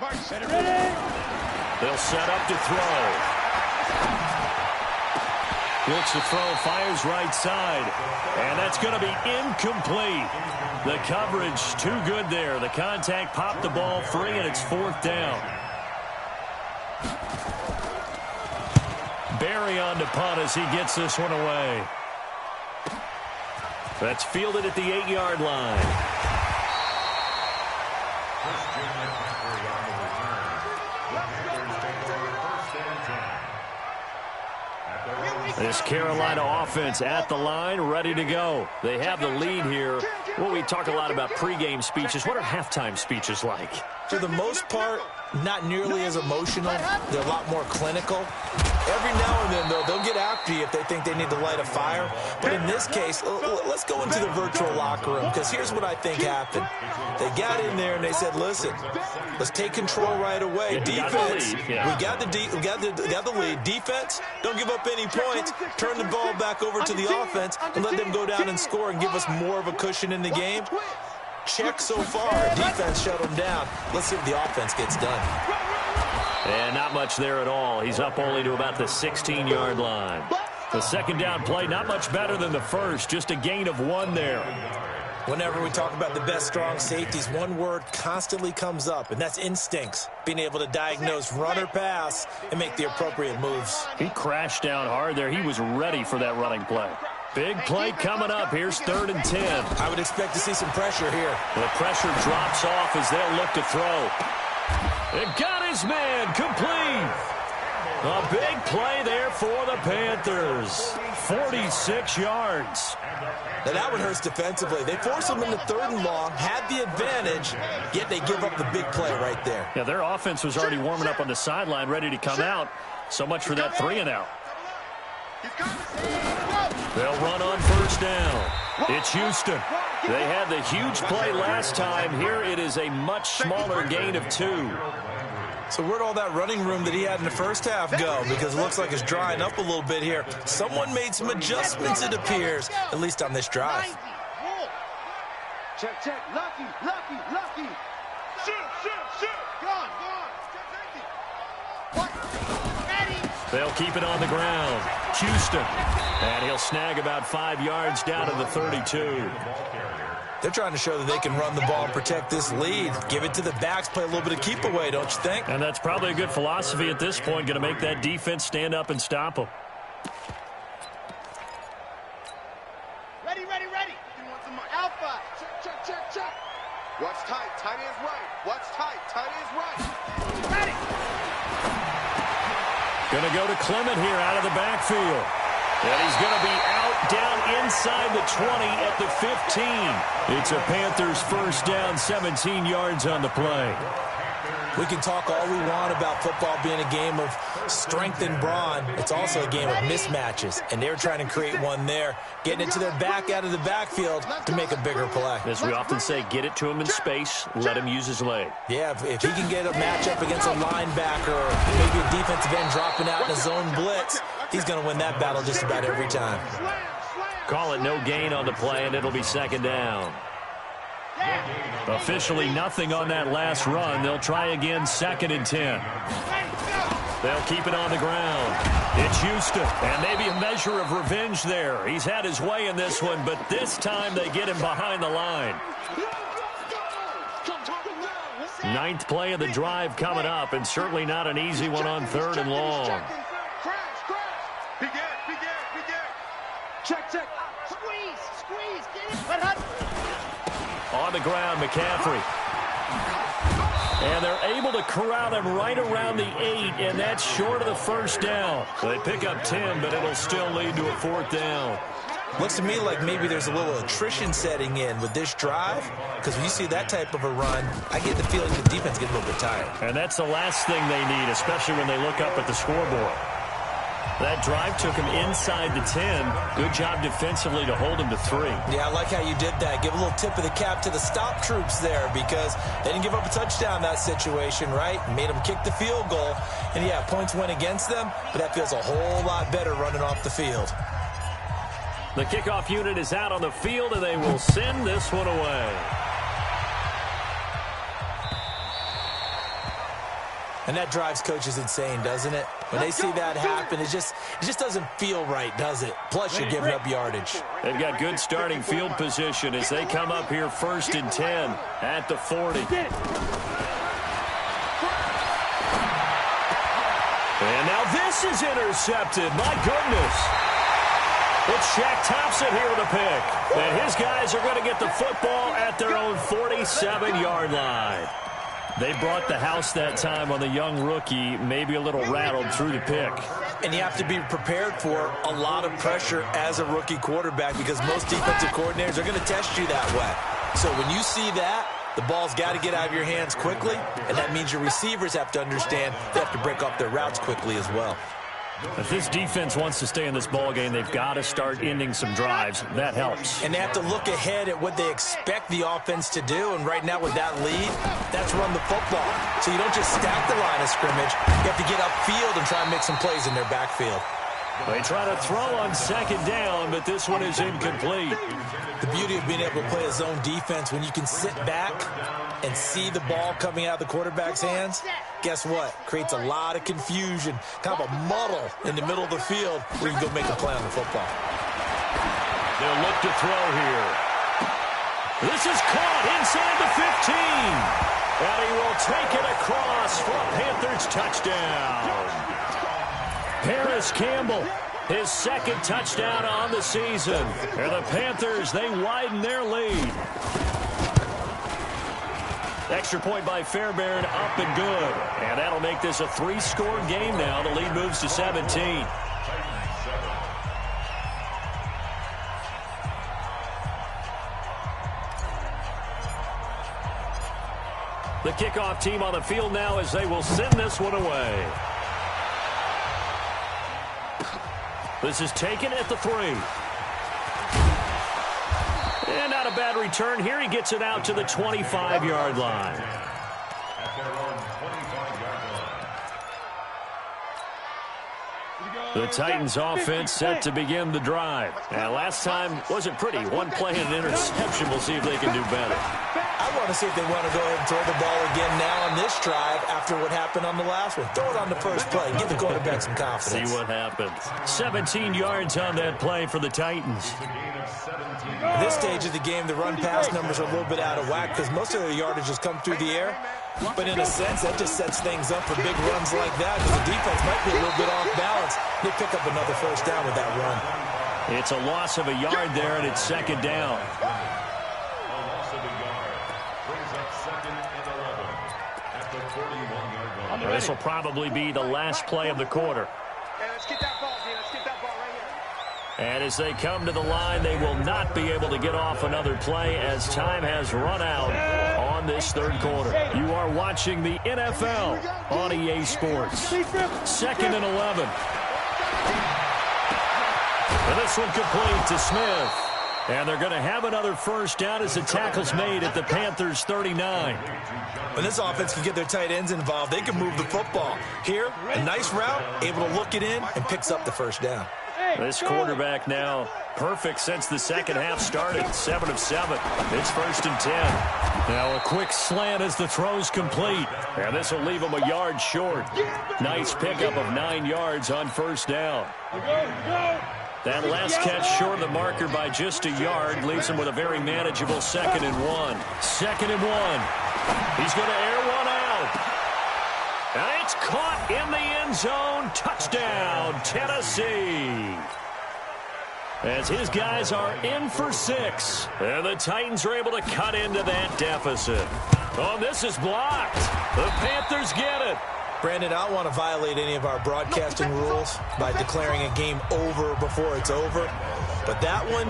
March, ready. They'll set up to throw. Looks to throw, fires right side. And that's going to be incomplete. The coverage too good there. The contact popped the ball free, and it's 4th down. Barry on to punt as he gets this one away. That's fielded at the 8-yard line. This Carolina offense at the line, ready to go. They have the lead here. Well, we talk a lot about pregame speeches. What are halftime speeches like? For the most part, not nearly as emotional. They're a lot more clinical. Every now and then, though, they'll get after you if they think they need to light a fire. But in this case, let's go into the virtual locker room, because here's what I think happened. They got in there and they said, listen, let's take control right away. Defense, we got the lead. Defense, don't give up any points. Turn the ball back over to the offense and let them go down and score and give us more of a cushion in the game. Check so far. Defense shut them down. Let's see if the offense gets done. And not much there at all. He's up only to about the 16-yard line. The 2nd down play, not much better than the first. Just a gain of 1 there. Whenever we talk about the best strong safeties, one word constantly comes up, and that's instincts. Being able to diagnose run or pass and make the appropriate moves. He crashed down hard there. He was ready for that running play. Big play coming up. Here's 3rd and 10. I would expect to see some pressure here. The pressure drops off as they'll look to throw. It got his man complete. A big play there for the Panthers. 46 yards. Now that one hurts defensively. They force them into 3rd and long, had the advantage, yet they give up the big play right there. Yeah, their offense was already warming up on the sideline, ready to come out. So much for that 3-and-out. They'll run on 1st down. It's Houston. They had the huge play last time. Here it is a much smaller gain of 2. So where'd all that running room that he had in the first half go? Because it looks like it's drying up a little bit here. Someone made some adjustments, it appears, at least on this drive. Check. Lucky. Shoot. Go on. They'll keep it on the ground. Houston. And he'll snag about 5 yards down to the 32. They're trying to show that they can run the ball and protect this lead. Give it to the backs, play a little bit of keep away, don't you think? And that's probably a good philosophy at this point, going to make that defense stand up and stop them. Ready. You want some more alpha? Check. Watch tight. Tight is right. Watch tight. Tight is right. Ready. Going to go to Clement here out of the backfield. And he's going to be out down inside the 20 at the 15. It's a Panthers first down, 17 yards on the play. We can talk all we want about football being a game of strength and brawn. It's also a game of mismatches, and they're trying to create one there, getting it to their back out of the backfield to make a bigger play. As we often say, get it to him in space, let him use his leg. Yeah, if he can get a matchup against a linebacker or maybe a defensive end dropping out in a zone blitz, he's going to win that battle just about every time. Call it no gain on the play, and it'll be second down. Officially nothing on that last run. They'll try again, 2nd and 10. They'll keep it on the ground. It's Houston, and maybe a measure of revenge there. He's had his way in this one, but this time they get him behind the line. 9th play of the drive coming up, and certainly not an easy one on 3rd and long. Begin. Check. Squeeze. Get it. On the ground, McCaffrey. And they're able to corral him right around the 8, and that's short of the first down. So they pick up 10, but it'll still lead to a 4th down. Looks to me like maybe there's a little attrition setting in with this drive, because when you see that type of a run, I get the feeling the defense gets a little bit tired. And that's the last thing they need, especially when they look up at the scoreboard. That drive took him inside the 10. Good job defensively to hold him to 3. Yeah, I like how you did that. Give a little tip of the cap to the stop troops there, because they didn't give up a touchdown in that situation, right? Made them kick the field goal. And, yeah, points went against them, but that feels a whole lot better running off the field. The kickoff unit is out on the field, and they will send this one away. And that drives coaches insane, doesn't it? When they see that happen, it just doesn't feel right, does it? Plus, you're giving up yardage. They've got good starting field position as they come up here 1st and 10 at the 40. And now this is intercepted. My goodness. It's Shaq Thompson here with a pick. And his guys are going to get the football at their own 47-yard line. They brought the house that time on the young rookie, maybe a little rattled through the pick. And you have to be prepared for a lot of pressure as a rookie quarterback, because most defensive coordinators are going to test you that way. So when you see that, the ball's got to get out of your hands quickly, and that means your receivers have to understand they have to break off their routes quickly as well. If this defense wants to stay in this ballgame, they've got to start ending some drives. That helps. And they have to look ahead at what they expect the offense to do. And right now with that lead, that's run the football. So you don't just stack the line of scrimmage. You have to get upfield and try and make some plays in their backfield. They try to throw on 2nd down, but this one is incomplete. The beauty of being able to play a zone defense, when you can sit back and see the ball coming out of the quarterback's hands, guess what? Creates a lot of confusion, kind of a muddle in the middle of the field where you can go make a play on the football. They'll look to throw here. This is caught inside the 15. And he will take it across for a Panthers touchdown. Paris Campbell, his 2nd touchdown on the season. And the Panthers, they widen their lead. Extra point by Fairbairn, up and good. And that'll make this a 3-score game now. The lead moves to 17. The kickoff team on the field now as they will send this one away. This is taken at the 3. And not a bad return here. He gets it out to the 25-yard line. The Titans offense set to begin the drive. And last time wasn't pretty. One play and an interception. We'll see if they can do better. I want to see if they want to go ahead and throw the ball again now on this drive after what happened on the last one. Throw it on the first play. Give the quarterback some confidence. See what happens. 17 yards on that play for the Titans. At this stage of the game, the run-pass numbers are a little bit out of whack because most of their yardage has come through the air. But in a sense, that just sets things up for big runs like that because the defense might be a little bit off balance. They pick up another first down with that run. It's a loss of a yard there, and it's second down. A loss of a yard brings up 2nd and 11 at the 41-yard line. This will probably be the last play of the quarter. Hey, let's get that ball, dude. Let's get that ball right here. And as they come to the line, they will not be able to get off another play as time has run out on this third quarter. You are watching the NFL on EA Sports. 2nd and 11. And this one complete to Smith. And they're going to have another first down as the tackle's made at the Panthers' 39. When this offense can get their tight ends involved, they can move the football. Here, a nice route, able to look it in, and picks up the first down. This quarterback now perfect since the second half started. 7 of 7. It's 1st and 10. Now a quick slant as the throw's complete. And this will leave him a yard short. Nice pickup of 9 yards on first down. That last catch short of the marker by just a yard leaves him with a very manageable 2nd and 1. 2nd and 1. He's going to air one out. And it's caught in the end zone. Touchdown, Tennessee. As his guys are in for 6. And the Titans are able to cut into that deficit. Oh, this is blocked. The Panthers get it. Brandon, I don't want to violate any of our broadcasting rules by declaring a game over before it's over. But that one,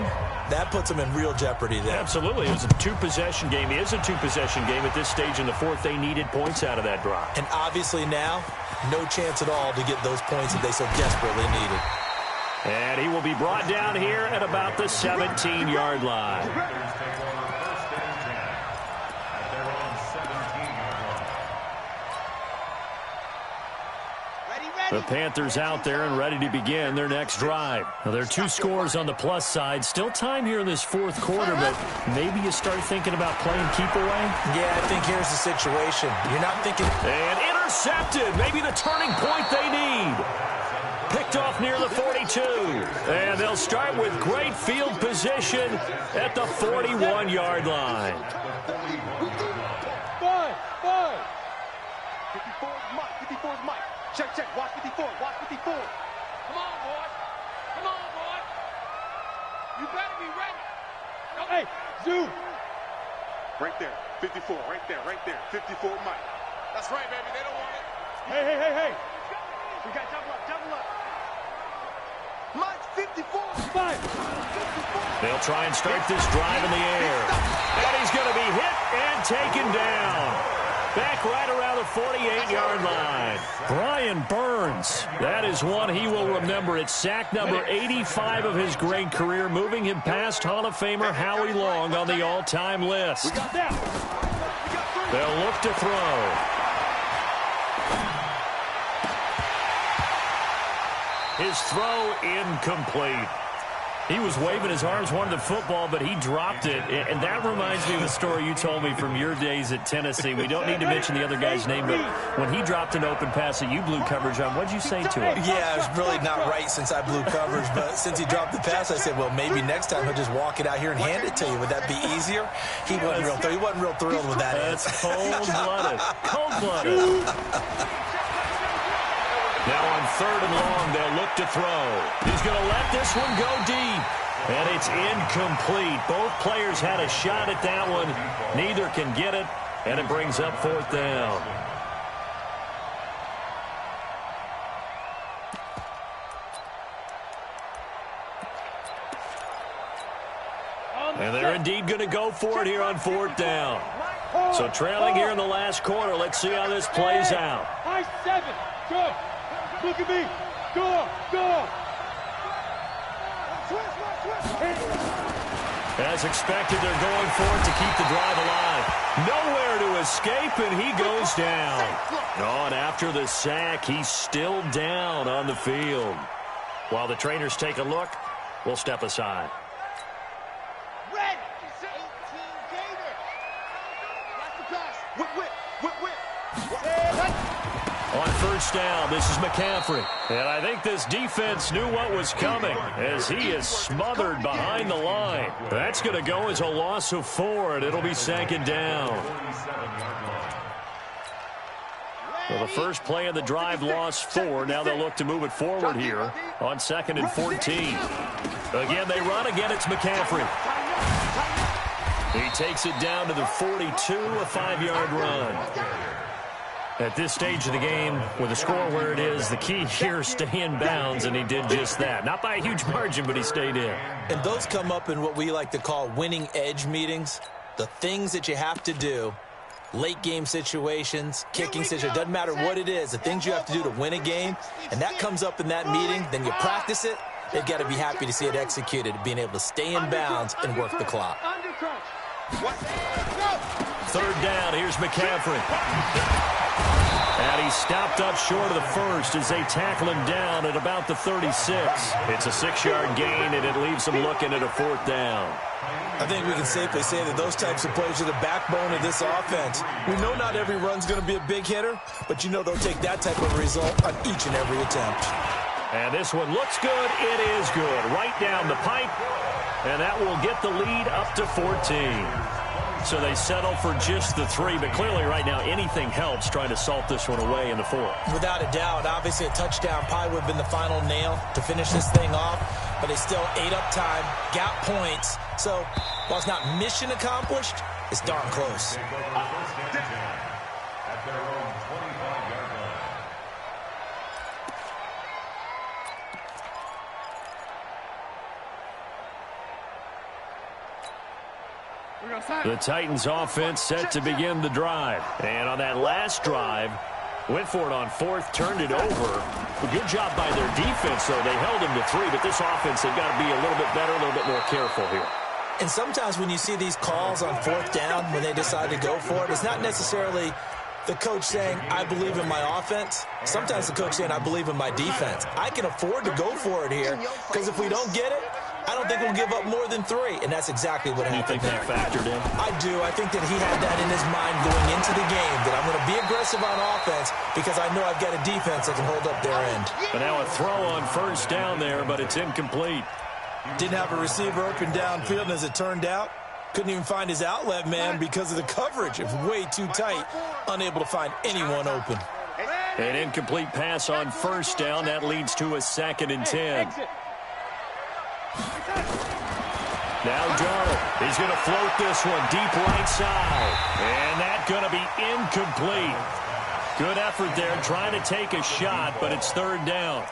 that puts them in real jeopardy there. Absolutely. It was a 2-possession game. It is a 2-possession game at this stage in the fourth. They needed points out of that drop. And obviously now, no chance at all to get those points that they so desperately needed. And he will be brought down here at about the 17-yard line. The Panthers out there and ready to begin their next drive. Now, there are 2 scores on the plus side. Still time here in this fourth quarter, but maybe you start thinking about playing keep away? Yeah, I think here's the situation. You're not thinking... And intercepted. Maybe the turning point they need. Picked off near the 42. And they'll start with great field position at the 41-yard line. 54's Mike. Check, check. Watch 54. Watch 54. Come on, boy. Come on, boy. You better be ready. Hey, zoom. Right there. 54. Right there. Right there. 54 Mike. That's right, baby. They don't want it. Hey. We got double up. Double up. Mike, 54. Mike. 54. They'll try and start this drive in the air. And he's going to be hit and taken down. Back right around the 48-yard line. Brian Burns. That is one he will remember. It's sack number 85 of his great career, moving him past Hall of Famer Howie Long on the all-time list. They'll look to throw. His throw incomplete. He was waving his arms, wanted the football, but he dropped it. And that reminds me of the story you told me from your days at Tennessee. We don't need to mention the other guy's name, but when he dropped an open pass that you blew coverage on, what'd you say to him? Yeah, it was really not right since I blew coverage, but since he dropped the pass, I said, well, maybe next time he'll just walk it out here and hand it to you. Would that be easier? He wasn't real thrilled with that. That's cold-blooded. Cold-blooded. Now on 3rd and long, they'll look to throw. He's going to let this one go deep. And it's incomplete. Both players had a shot at that one. Neither can get it, and it brings up 4th down. And they're indeed going to go for it here on 4th down. So trailing here in the last quarter. Let's see how this plays out. High 7. Go. Look at me. Go. As expected, they're going for it to keep the drive alive. Nowhere to escape, and he goes down. Oh, and after the sack, he's still down on the field. While the trainers take a look, we'll step aside. Red. 18 Gator. Watch the pass. Whip. On 1st first down. This is McCaffrey. And I think this defense knew what was coming as he is smothered behind the line. That's going to go as a loss of 4, and it'll be second down. Well, the first play of the drive lost 4. Now they'll look to move it forward here on 2nd and 14. Again, they run. Again, it's McCaffrey. He takes it down to the 42, a 5-yard run. At this stage of the game, with the score where it is, the key here is stay in bounds, and he did just that. Not by a huge margin, but he stayed in. And those come up in what we like to call winning edge meetings. The things that you have to do, late game situations, kicking situations, doesn't matter what it is, the things you have to do to win a game, and that comes up in that meeting, then you practice it. They've got to be happy to see it executed, being able to stay in bounds and work the clock. 3rd down, here's McCaffrey. And he stopped up short of the first as they tackle him down at about the 36. It's a 6-yard gain, and it leaves them looking at a 4th down. I think we can safely say that those types of plays are the backbone of this offense. We know not every run's going to be a big hitter, but you know they'll take that type of result on each and every attempt. And this one looks good. It is good. Right down the pipe, and that will get the lead up to 14. So they settle for just the 3, but clearly right now anything helps trying to salt this one away in the 4th. Without a doubt, obviously a touchdown probably would have been the final nail to finish this thing off, but they still ate up time, got points. So while it's not mission accomplished, it's darn close. At their own 25-yard line. The Titans offense set to begin the drive. And on that last drive, went for it on 4th, turned it over. A good job by their defense, though. They held them to 3, but this offense, they've got to be a little bit better, a little bit more careful here. And sometimes when you see these calls on 4th down, when they decide to go for it, it's not necessarily the coach saying, I believe in my offense. Sometimes the coach saying, I believe in my defense. I can afford to go for it here, because if we don't get it, I don't think we'll give up more than 3, and that's exactly what happened. You think that factored in? I do. I think that he had that in his mind going into the game, that I'm going to be aggressive on offense because I know I've got a defense that can hold up their end. But now a throw on 1st down there, but it's incomplete. Didn't have a receiver open downfield, and as it turned out, couldn't even find his outlet man because of the coverage. It was way too tight, unable to find anyone open. An incomplete pass on 1st down. That leads to a 2nd and 10. Now Darnold. He's going to float this one deep right side. And that's going to be incomplete. Good effort there trying to take a shot, but it's 3rd down.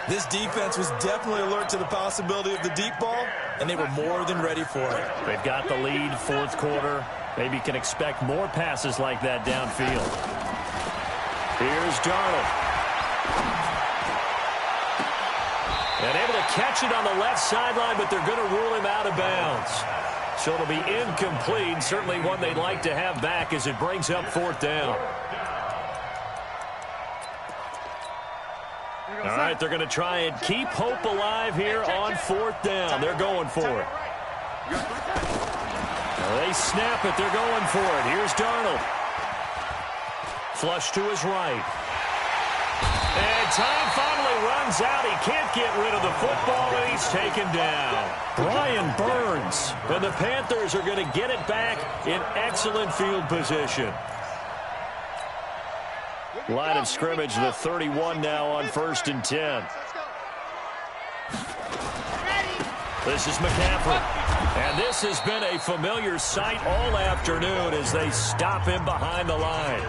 This defense was definitely alert to the possibility of the deep ball, and they were more than ready for it. They've got the lead, 4th quarter. Maybe can expect more passes like that downfield. Here's Darnold. And able to catch it on the left sideline, but they're going to rule him out of bounds. So it'll be incomplete. Certainly one they'd like to have back as it brings up 4th down. All right, they're going to try and keep hope alive here on 4th down. They're going for it. They snap it. They're going for it. Here's Darnold. Flush to his right. And time finally runs out. He can't get rid of the football, and he's taken down. Brian Burns. And the Panthers are going to get it back in excellent field position. Line of scrimmage, the 31 now on 1st and 10. This is McCaffrey. And this has been a familiar sight all afternoon as they stop him behind the line.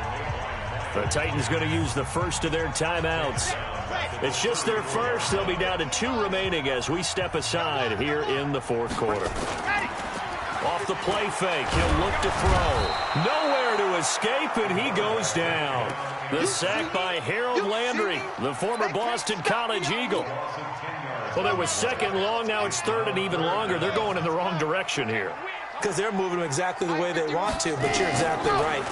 The Titans going to use the first of their timeouts. It's just their first. They'll be down to 2 remaining as we step aside here in the 4th quarter. Off the play fake, he'll look to throw. Nowhere to escape, and he goes down. The sack by Harold Landry, the former Boston College Eagle. Well, there was 2nd long, now it's 3rd and even longer. They're going in the wrong direction here. Because they're moving exactly the way they want to, but you're exactly right.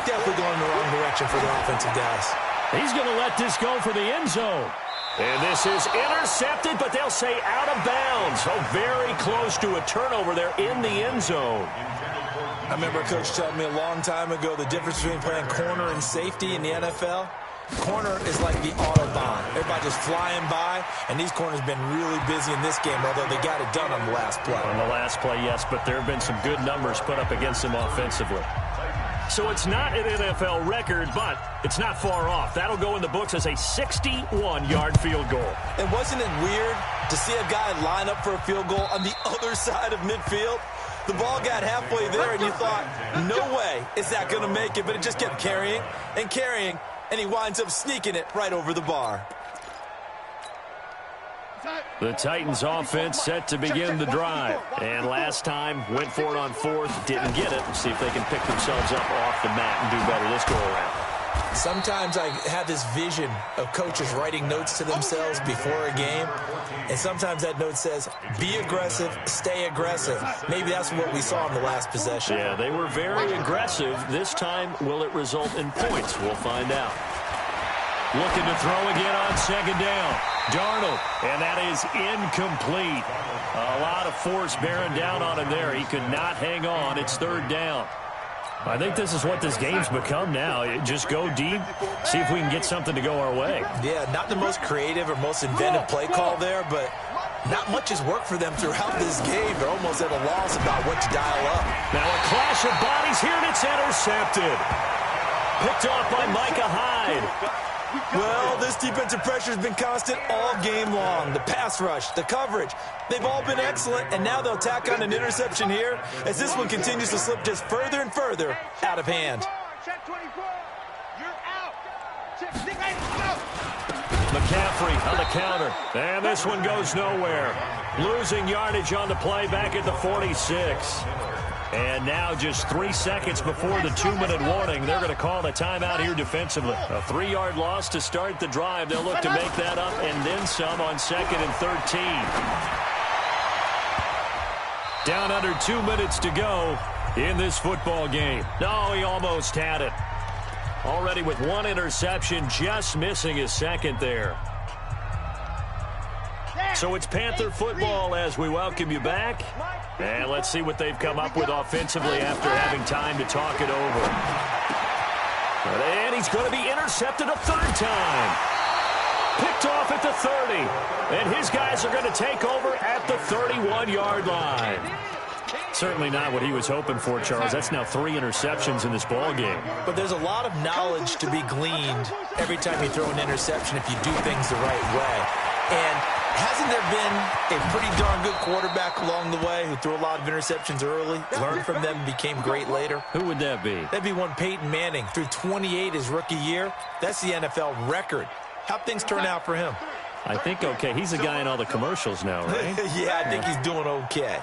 Definitely going in the wrong direction for the offensive guys. He's going to let this go for the end zone. And this is intercepted, but they'll say out of bounds. Oh, very close to a turnover there in the end zone. I remember a coach telling me a long time ago the difference between playing corner and safety in the NFL. Corner is like the Autobahn. Everybody just flying by, and these corners been really busy in this game, although they got it done on the last play. On the last play, yes, but there have been some good numbers put up against them offensively. So it's not an NFL record, but it's not far off. That'll go in the books as a 61-yard field goal. And wasn't it weird to see a guy line up for a field goal on the other side of midfield? The ball got halfway there, and you thought, no way is that going to make it, but it just kept carrying and carrying, and he winds up sneaking it right over the bar. The Titans offense set to begin the drive. And last time, went for it on fourth, didn't get it. See if they can pick themselves up off the mat and do better this go-around. Sometimes I have this vision of coaches writing notes to themselves before a game, and sometimes that note says, be aggressive, stay aggressive. Maybe that's what we saw in the last possession. Yeah, they were very aggressive. This time, will it result in points? We'll find out. Looking to throw again on second down. Darnold, and that is incomplete. A lot of force bearing down on him there. He could not hang on. It's third down. I think this is what this game's become now. Just go deep, see if we can get something to go our way. Yeah, not the most creative or most inventive play call there, but not much has worked for them throughout this game. They're almost at a loss about what to dial up. Now a clash of bodies here, and it's intercepted. Picked off by Micah Hyde. Well, this defensive pressure has been constant all game long. The pass rush, the coverage, they've all been excellent, and now they'll tack on an interception here as this one continues to slip just further and further out of hand. McCaffrey on the counter, and this one goes nowhere. Losing yardage on the play back at the 46. And now just 3 seconds before the 2-minute warning, they're going to call a timeout here defensively. A 3-yard loss to start the drive. They'll look to make that up and then some on 2nd and 13. Down under 2 minutes to go in this football game. No, he almost had it. Already with one interception, just missing his second there. So it's Panther football as we welcome you back. And let's see what they've come up with offensively after having time to talk it over. And he's going to be intercepted a third time. Picked off at the 30. And his guys are going to take over at the 31-yard line. Certainly not what he was hoping for, Charles. That's now 3 interceptions in this ball game. But there's a lot of knowledge to be gleaned every time you throw an interception if you do things the right way. And hasn't there been a pretty darn good quarterback along the way who threw a lot of interceptions early, learned from them, and became great later? Who would that be? That'd be one Peyton Manning. Threw 28 his rookie year. That's the NFL record. How'd things turn out for him? I think okay. He's a guy in all the commercials now, right? Yeah, I think he's doing okay.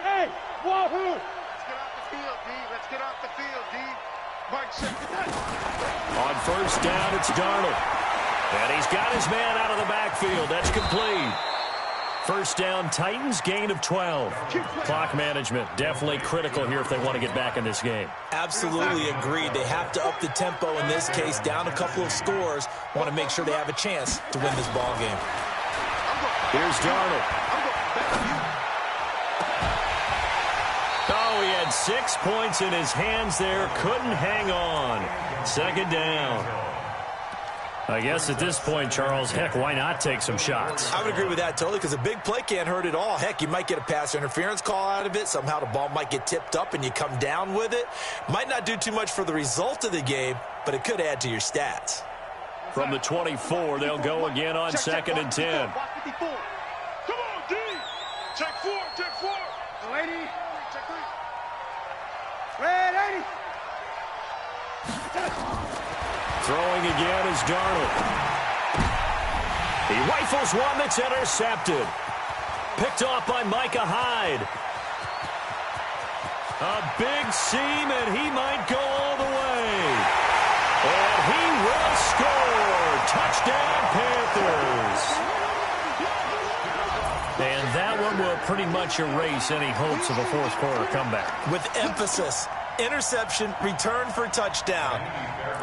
Hey, wahoo! Let's get off the field, D. Let's get off the field, D. Mike, on first down, it's Darnold. And he's got his man out of the backfield. That's complete. First down, Titans, gain of 12. Clock management, definitely critical here if they want to get back in this game. Absolutely agreed. They have to up the tempo in this case, down a couple of scores. Want to make sure they have a chance to win this ball game. Here's Darnold. Oh, he had 6 points in his hands there. Couldn't hang on. Second down. I guess at this point, Charles, heck, why not take some shots? I would agree with that totally because a big play can't hurt at all. Heck, you might get a pass interference call out of it. Somehow the ball might get tipped up and you come down with it. Might not do too much for the result of the game, but it could add to your stats. From the 24, they'll go again on 2nd and 10. Come on, D. Check 4, check 4. 80. Check 3. Red 80. Throwing again is Darnold. He rifles one that's intercepted. Picked off by Micah Hyde. A big seam, and he might go all the way. And he will score. Touchdown, Panthers. And that one will pretty much erase any hopes of a fourth quarter comeback. With emphasis. Interception, return for touchdown.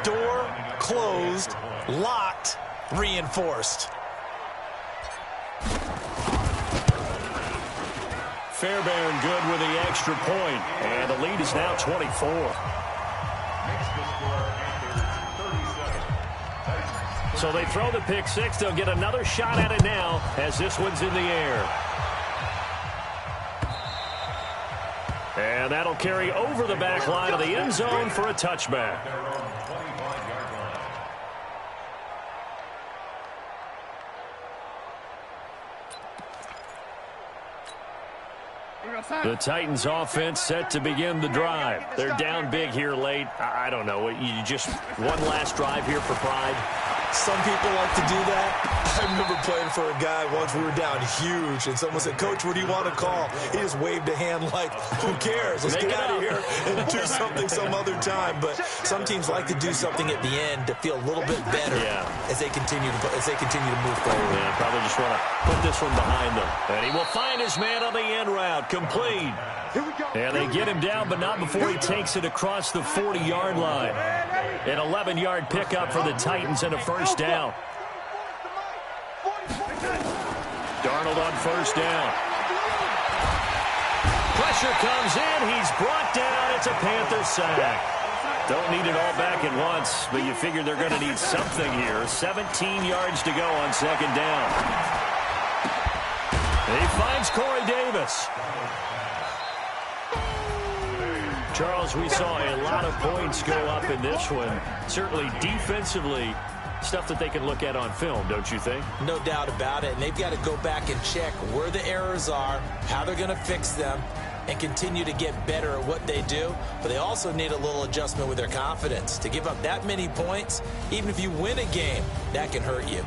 Door closed, locked, reinforced. Fairbairn good with the extra point, and the lead is now 24. So they throw the pick six. They'll get another shot at it now as this one's in the air. And that'll carry over the back line of the end zone for a touchback. The Titans offense set to begin the drive. They're down big here late. I don't know. You just one last drive here for pride. Some people like to do that. I remember playing for a guy once. We were down huge, and someone said, "Coach, what do you want to call?" He just waved a hand like, "Who cares? Let's get out of here and do something some other time." But some teams like to do something at the end to feel a little bit better as they continue to move forward. Yeah, probably just want to put this one behind them. And he will find his man on the end route, complete. And they get him down, but not before he takes it across the 40-yard line. An 11-yard pickup for the Titans and a first down. Darnold on first down. Pressure comes in. He's brought down. It's a Panther sack. Don't need it all back at once, but you figure they're going to need something here. 17 yards to go on second down. He finds Corey Davis. Charles, we saw a lot of points go up in this one. Certainly defensively, stuff that they can look at on film, don't you think? No doubt about it. And they've got to go back and check where the errors are, how they're going to fix them, and continue to get better at what they do. But they also need a little adjustment with their confidence. To give up that many points, even if you win a game, that can hurt you.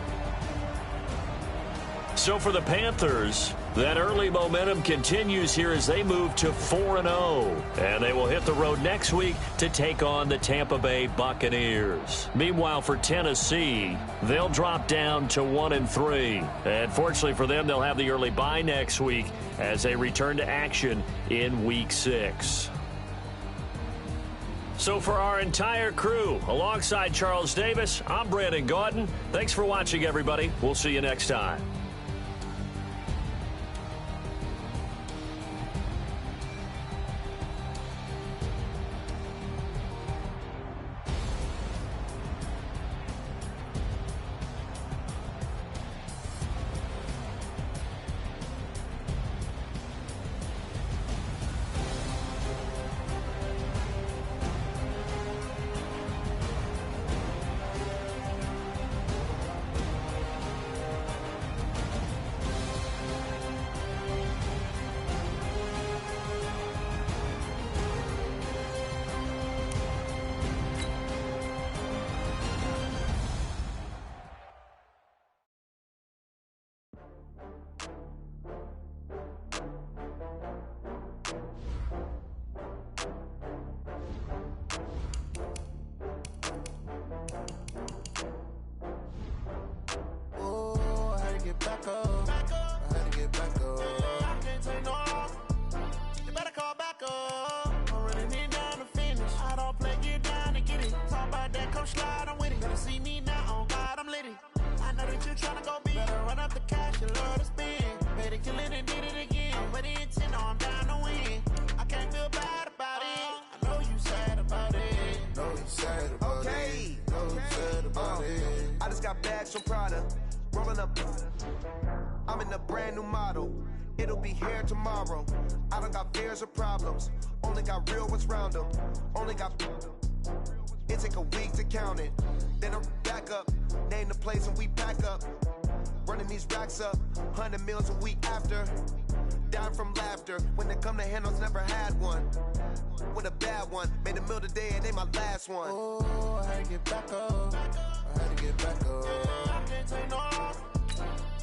So for the Panthers, that early momentum continues here as they move to 4-0. And they will hit the road next week to take on the Tampa Bay Buccaneers. Meanwhile, for Tennessee, they'll drop down to 1-3. And fortunately for them, they'll have the early bye next week as they return to action in Week 6. So for our entire crew, alongside Charles Davis, I'm Brandon Gaudin. Thanks for watching, everybody. We'll see you next time. I'm in a brand new model. It'll be here tomorrow. I don't got fears or problems. Only got real ones round them. Only got... It take a week to count it. Then I'm back up. Name the place and we pack up. Running these racks up. 100 meals a week after. Down from laughter. When they come to handles, never had one. With a bad one. Made a meal today and they my last one. Oh, I had to get back up. I had to get back up. I can't take no off.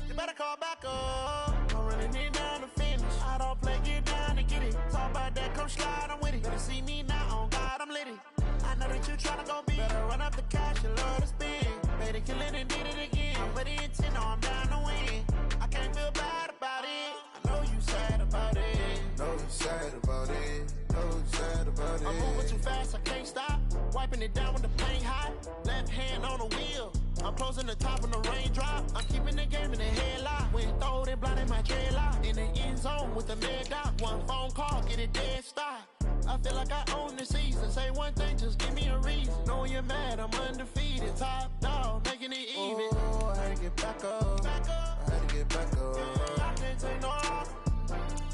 You better call back up. I'm running it down to finish. I don't play, get down and get it. Talk about that, come slide, I'm with it. Better see me now, on God, I'm litty. I know that you tryna go big. Better run up the cash, you love to spin. Made it, kill it, and did it again. But the intent, no, I'm down to win. I can't feel bad about it. I know you sad about it. Know you sad about it. Know you sad about it. I'm moving too fast, I can't stop. Wiping it down with the plane hot. Left hand on the wheel. I'm closing the top when the raindrop. I'm keeping the game in the headlock. When throw it, blind in my dreadlock. In the end zone with the leg out. One phone call, get it dead stop. I feel like I own the season. Say one thing, just give me a reason. Know you're mad, I'm undefeated. Top dog, making it even. Oh, I had to get back up. I had to get back up. I can't take no.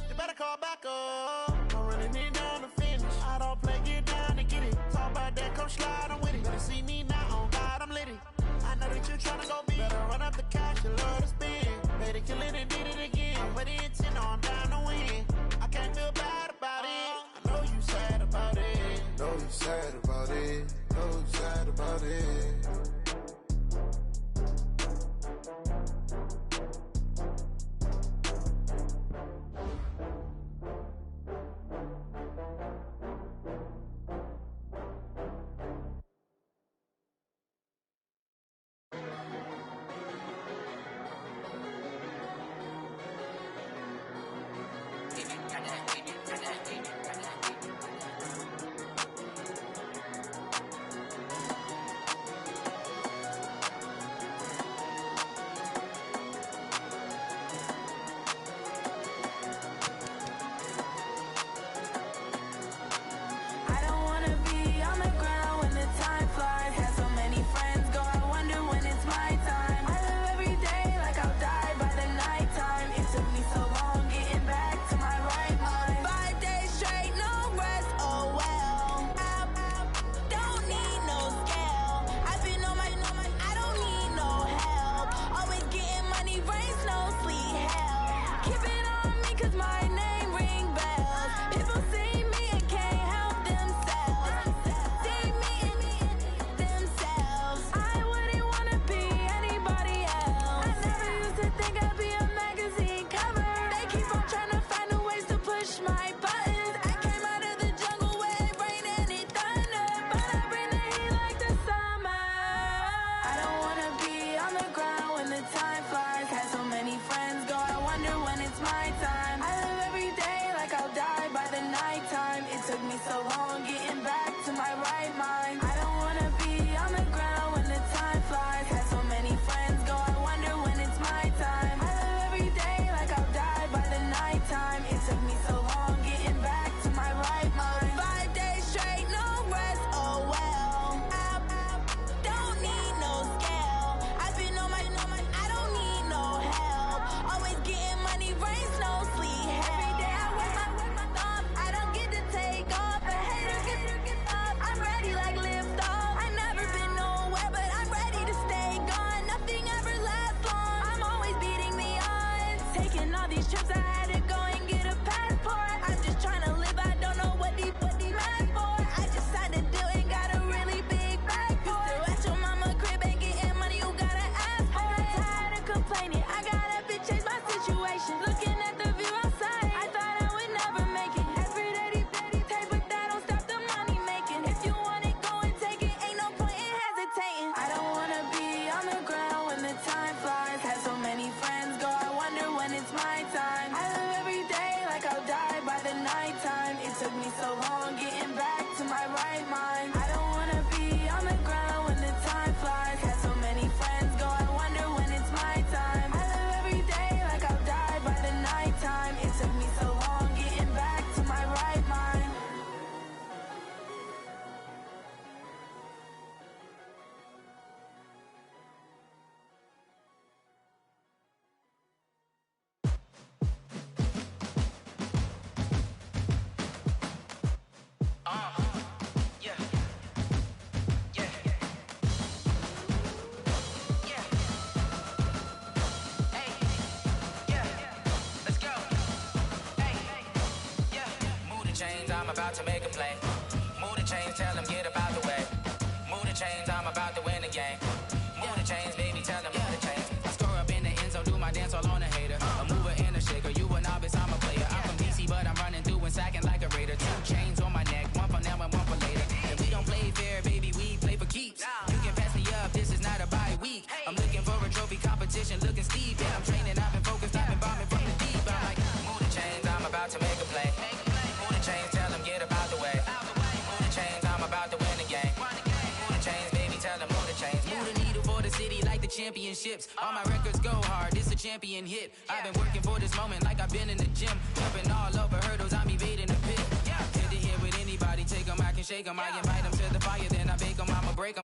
You better call back up. I'm running it down to finish. I don't play, get down to get it. Talk about that, come slide, I'm with it. Better see me now, on God, I'm litty. I know that you're trying to go big. Better run up the cash, you love to spend. Better kill it and did it again. I put it 10 on down to win. I can't feel bad about it. I know you sad about it. Know you sad about it. Know you sad about it. about to make a play. Move the chains, tell them get about the way. Move the chains, I'm about to win the game. Move the chains, baby, tell them move the chains. I score up in the end zone, do my dance all on a hater. A mover and a shaker, you a novice, I'm a player. I'm from DC, but I'm running through and sacking like a raider. 2 chains on my neck, one for now and one for later. And we don't play fair, baby, we play for keeps. You can pass me up, this is not a bye week. I'm looking for a trophy competition, looking steep. Yeah, I'm training, I've been focused, I've been bombing from the deep. I'm like, move the chains, I'm about to make a play. Move the chains, tell them get about the way. Move the chains, I'm about to win the game. Move the chains, baby, tell them move the chains. Move the needle for the city like the championships. All my records go hard, this a champion hit. I've been working for this moment like I've been in the gym. Jumping all over hurdles, I'm evading the pit. Head to head with any shake 'em. I invite 'em to the fire, then I bake 'em. I'ma break 'em.